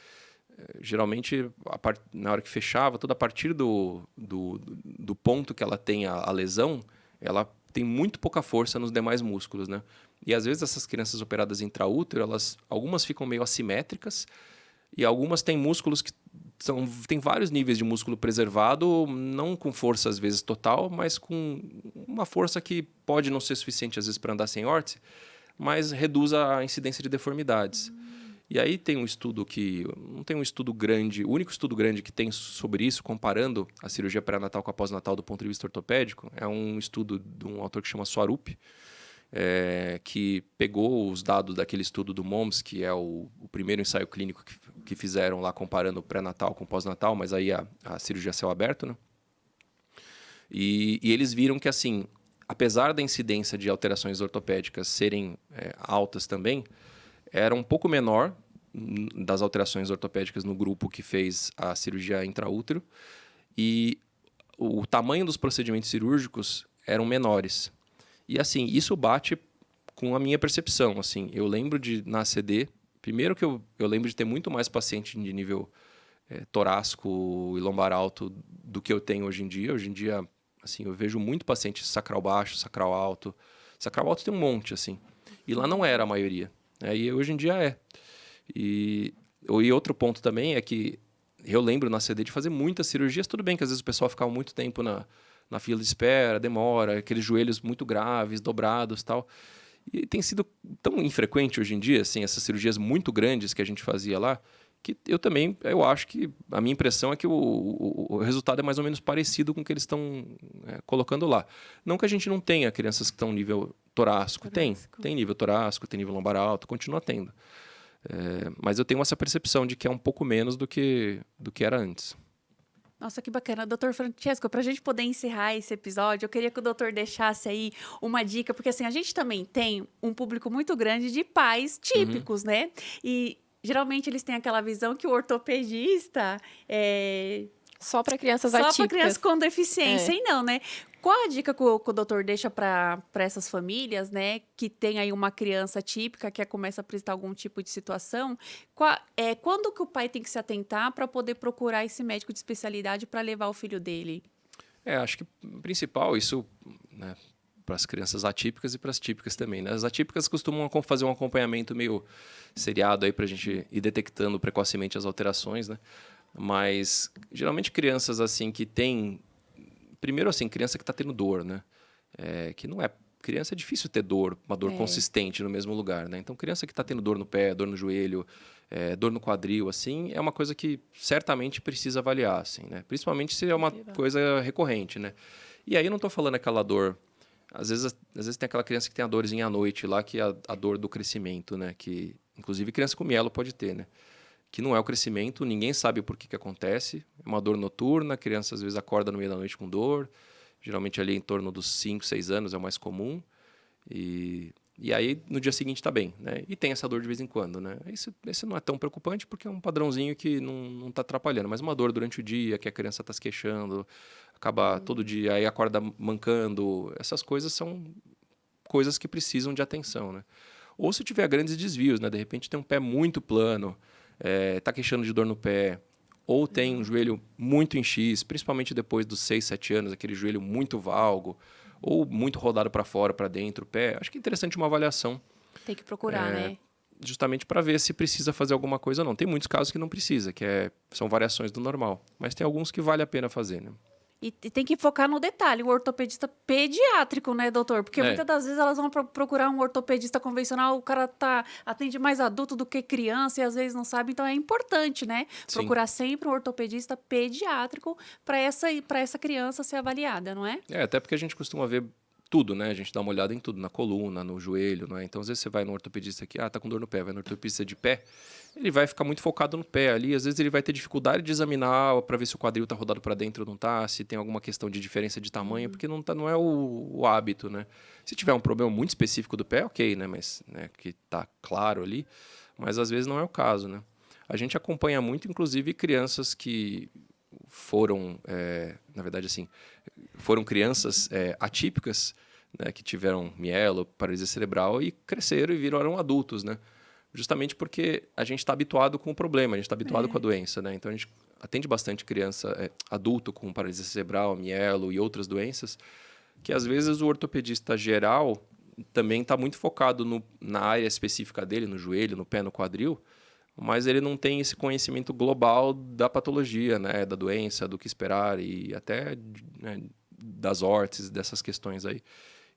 geralmente, na hora que fechava, toda a partir do ponto que ela tem a lesão, ela tem muito pouca força nos demais músculos, né? E, às vezes, essas crianças operadas intraútero, algumas ficam meio assimétricas e algumas têm músculos que tem vários níveis de músculo preservado, não com força, às vezes, total, mas com uma força que pode não ser suficiente, às vezes, para andar sem órtese, mas reduz a incidência de deformidades. E aí tem um estudo não tem um estudo grande, o único estudo grande que tem sobre isso, comparando a cirurgia pré-natal com a pós-natal do ponto de vista ortopédico, é um estudo de um autor que chama Swarup, que pegou os dados daquele estudo do MOMS, que é o primeiro ensaio clínico que fizeram lá comparando pré-natal com pós-natal, mas aí a cirurgia a céu aberto, né? E eles viram que, assim, apesar da incidência de alterações ortopédicas serem altas também, era um pouco menor das alterações ortopédicas no grupo que fez a cirurgia intraútero e o tamanho dos procedimentos cirúrgicos eram menores. E, assim, isso bate com a minha percepção. Assim, eu lembro na ACD, primeiro que eu lembro de ter muito mais paciente de nível torácico e lombar alto do que eu tenho hoje em dia. Hoje em dia, assim, eu vejo muito paciente sacral baixo, sacral alto. Sacral alto tem um monte, assim. E lá não era a maioria, né? E hoje em dia é. E outro ponto também é que eu lembro na CD de fazer muitas cirurgias. Tudo bem que às vezes o pessoal ficava muito tempo na fila de espera, demora, aqueles joelhos muito graves, dobrados e tal. E tem sido tão infrequente hoje em dia, assim, essas cirurgias muito grandes que a gente fazia lá, que eu acho que a minha impressão é que o resultado é mais ou menos parecido com o que eles estão colocando lá. Não que a gente não tenha crianças que estão nível torácico. Tem nível torácico, tem nível lombar alto, continua tendo. Mas eu tenho essa percepção de que é um pouco menos do que era antes. Nossa, que bacana. Doutor Francesco, para a gente poder encerrar esse episódio, eu queria que o doutor deixasse aí uma dica, porque assim, a gente também tem um público muito grande de pais típicos, né? E geralmente eles têm aquela visão que o ortopedista é Só para crianças só para atípicas. crianças com deficiência, e não, né? Qual a dica que o doutor deixa para essas famílias, né, que tem aí uma criança típica que começa a apresentar algum tipo de situação? Quando que o pai tem que se atentar para poder procurar esse médico de especialidade para levar o filho dele? Acho que o principal, isso, né, para as crianças atípicas e para as típicas também, né? As atípicas costumam fazer um acompanhamento meio seriado aí para a gente ir detectando precocemente as alterações, né? Mas geralmente crianças assim que têm, primeiro assim, criança que está tendo dor, né? Que não é criança, é difícil ter dor, uma dor consistente no mesmo lugar, né? Então criança que está tendo dor no pé, dor no joelho, dor no quadril, assim, é uma coisa que certamente precisa avaliar, assim, né? Principalmente se é uma coisa recorrente, né? E aí eu não estou falando aquela dor. Às vezes tem aquela criança que tem a dorzinha à noite lá, que é a dor do crescimento, né? Que inclusive criança com mielo pode ter, né? Que não é o crescimento, ninguém sabe por que acontece. É uma dor noturna, a criança às vezes acorda no meio da noite com dor. Geralmente ali em torno dos 5, 6 anos é o mais comum. E aí no dia seguinte está bem, né? E tem essa dor de vez em quando, né? Esse não é tão preocupante porque é um padrãozinho que não está atrapalhando. Mas uma dor durante o dia, que a criança está se queixando, acaba todo dia, aí acorda mancando. Essas coisas são coisas que precisam de atenção, né? Ou se tiver grandes desvios, né? De repente tem um pé muito plano, está queixando de dor no pé, ou tem um joelho muito em X, principalmente depois dos 6, 7 anos, aquele joelho muito valgo, ou muito rodado para fora, para dentro, o pé. Acho que é interessante uma avaliação. Tem que procurar, né? Justamente para ver se precisa fazer alguma coisa ou não. Tem muitos casos que não precisa, são variações do normal. Mas tem alguns que vale a pena fazer, né? E tem que focar no detalhe, o ortopedista pediátrico, né, doutor? Porque muitas das vezes elas vão procurar um ortopedista convencional, o cara atende mais adulto do que criança e às vezes não sabe, então é importante, né? Sim. Procurar sempre um ortopedista pediátrico para essa criança ser avaliada, não é? Até porque a gente costuma ver tudo, né? A gente dá uma olhada em tudo, na coluna, no joelho, né? Então, às vezes você vai no ortopedista aqui, tá com dor no pé, vai no ortopedista de pé, ele vai ficar muito focado no pé ali, às vezes ele vai ter dificuldade de examinar para ver se o quadril tá rodado para dentro ou não tá, se tem alguma questão de diferença de tamanho, porque não é o hábito, né? Se tiver um problema muito específico do pé, ok, né? Mas, né, que tá claro ali, mas às vezes não é o caso, né? A gente acompanha muito, inclusive, crianças que foram, na verdade, assim, foram crianças atípicas, né, que tiveram mielo, paralisia cerebral e cresceram e viraram adultos, né? Justamente porque a gente está habituado com o problema, a gente está habituado com a doença, né? Então a gente atende bastante criança, adulto com paralisia cerebral, mielo e outras doenças, que às vezes o ortopedista geral também está muito focado na área específica dele, no joelho, no pé, no quadril, mas ele não tem esse conhecimento global da patologia, né, da doença, do que esperar e até, né, das órteses, dessas questões aí.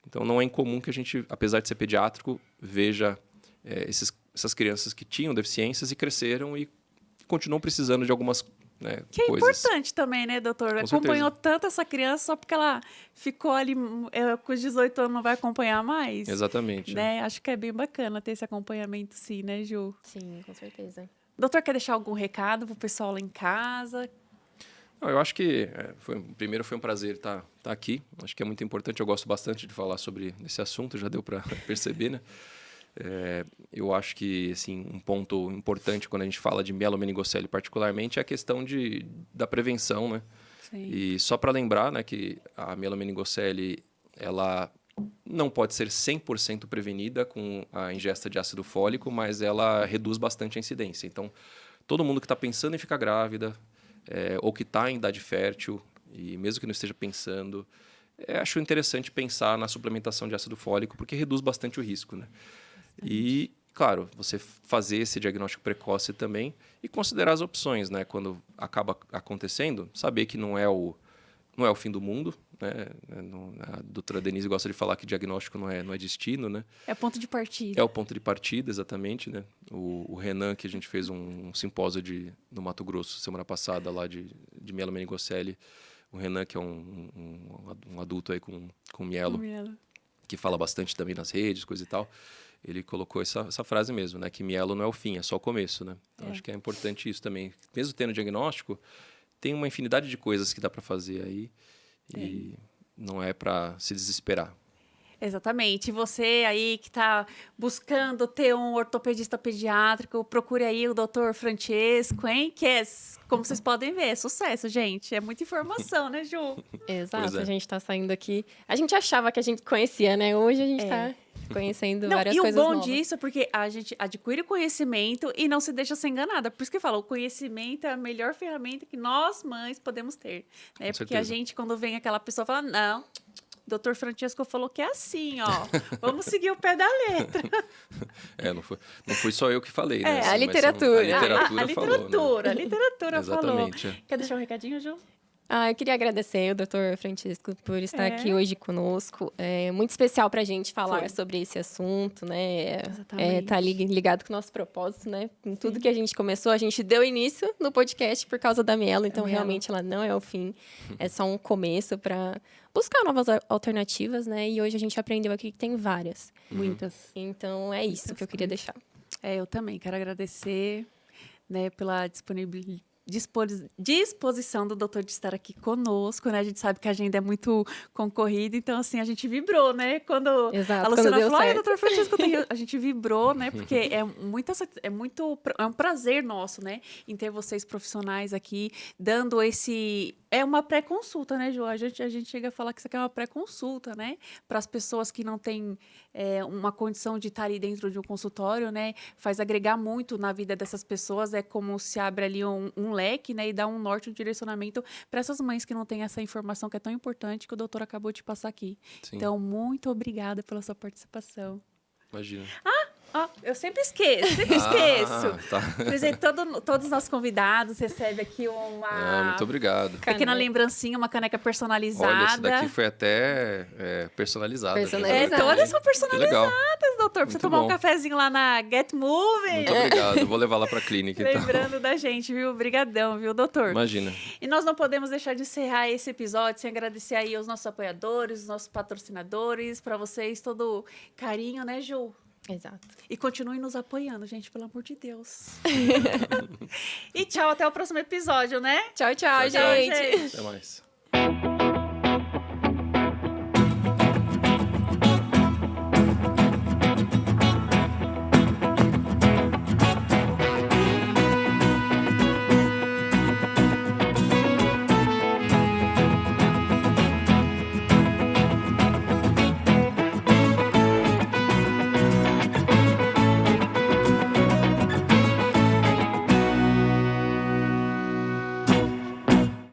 Então, não é incomum que a gente, apesar de ser pediátrico, veja essas crianças que tinham deficiências e cresceram e continuam precisando de algumas, né, que é coisas. importante também, né, doutor? Com Acompanhou certeza. tanto essa criança só porque ela ficou ali com os 18 anos, não vai acompanhar mais? Exatamente. Né? Acho que é bem bacana ter esse acompanhamento, sim, né, Ju? Sim, com certeza. Doutor, quer deixar algum recado pro pessoal lá em casa? Não, eu acho que primeiro foi um prazer estar aqui. Acho que é muito importante, eu gosto bastante de falar sobre esse assunto, já deu para perceber, né? Eu acho que assim, um ponto importante quando a gente fala de mielomeningocele particularmente é a questão da prevenção, né? Sim. E só para lembrar, né, que a mielomeningocele ela não pode ser 100% prevenida com a ingesta de ácido fólico, mas ela reduz bastante a incidência. Então, todo mundo que está pensando em ficar grávida, ou que está em idade fértil, e mesmo que não esteja pensando, acho interessante pensar na suplementação de ácido fólico, porque reduz bastante o risco, né? E, claro, você fazer esse diagnóstico precoce também e considerar as opções, né? Quando acaba acontecendo, saber que não é o fim do mundo, né? A doutora Denise gosta de falar que diagnóstico não é destino, né? É ponto de partida. É o ponto de partida, exatamente, né? O Renan, que a gente fez um simpósio no Mato Grosso semana passada, lá de mielomeningocele. O Renan, que é um adulto aí com mielo, que fala bastante também nas redes, coisa e tal. Ele colocou essa frase mesmo, né? Que mielo não é o fim, é só o começo, né? Então, acho que é importante isso também. Mesmo tendo diagnóstico, tem uma infinidade de coisas que dá para fazer aí e não é para se desesperar. Exatamente. Você aí que está buscando ter um ortopedista pediátrico, procure aí o Dr. Francesco, hein? Que como vocês podem ver, é sucesso, gente. É muita informação, né, Ju? Exato, a gente está saindo aqui. A gente achava que a gente conhecia, né? Hoje a gente está conhecendo várias coisas novas. E o bom disso é porque a gente adquire conhecimento e não se deixa ser enganada. Por isso que eu falo, o conhecimento é a melhor ferramenta que nós, mães, podemos ter. Né? Porque a gente, quando vem aquela pessoa, fala, não, Dr. Francesco falou que é assim, ó. Vamos seguir o pé da letra. Não foi só eu que falei, né? A literatura. A literatura falou. Exatamente. Quer deixar um recadinho, Ju? Eu queria agradecer o Dr. Francesco por estar aqui hoje conosco. É muito especial para a gente falar sobre esse assunto, né? Exatamente. Tá ligado com o nosso propósito, né? Com tudo que a gente começou, a gente deu início no podcast por causa da mielo, então realmente ela não é o fim, é só um começo para buscar novas alternativas, né? E hoje a gente aprendeu aqui que tem várias. Muitas. Então é isso que eu queria deixar. Eu também quero agradecer, né, pela disposição do doutor de estar aqui conosco, né? A gente sabe que a agenda é muito concorrida, então, assim, a gente vibrou, né? Quando a Luciana falou, doutor Francesco, a gente vibrou, né? Porque é um prazer nosso, né? Em ter vocês profissionais aqui, dando esse... É uma pré-consulta, né, Ju? A gente chega a falar que isso aqui é uma pré-consulta, né? Para as pessoas que não têm uma condição de estar ali dentro de um consultório, né? Faz agregar muito na vida dessas pessoas. É como se abre ali um leque, né? E dá um norte, um direcionamento para essas mães que não têm essa informação que é tão importante que o doutor acabou de passar aqui. Sim. Então, muito obrigada pela sua participação. Imagina. Eu sempre esqueço. Tá. Todos os nossos convidados recebem aqui uma... muito obrigado. Pequena lembrancinha, uma caneca personalizada. Olha, essa daqui foi até personalizada. Todas são personalizadas, doutor. Pra Muito você tomar bom. um cafezinho lá na Get Moving. Muito obrigado. Vou levar lá pra clínica. Lembrando da gente, viu? Obrigadão, viu, doutor? Imagina. E nós não podemos deixar de encerrar esse episódio sem agradecer aí aos nossos apoiadores, os nossos patrocinadores, para vocês todo carinho, né, Ju? Exato. E continue nos apoiando, gente, pelo amor de Deus. E tchau, até o próximo episódio, né? Tchau, gente. Até mais.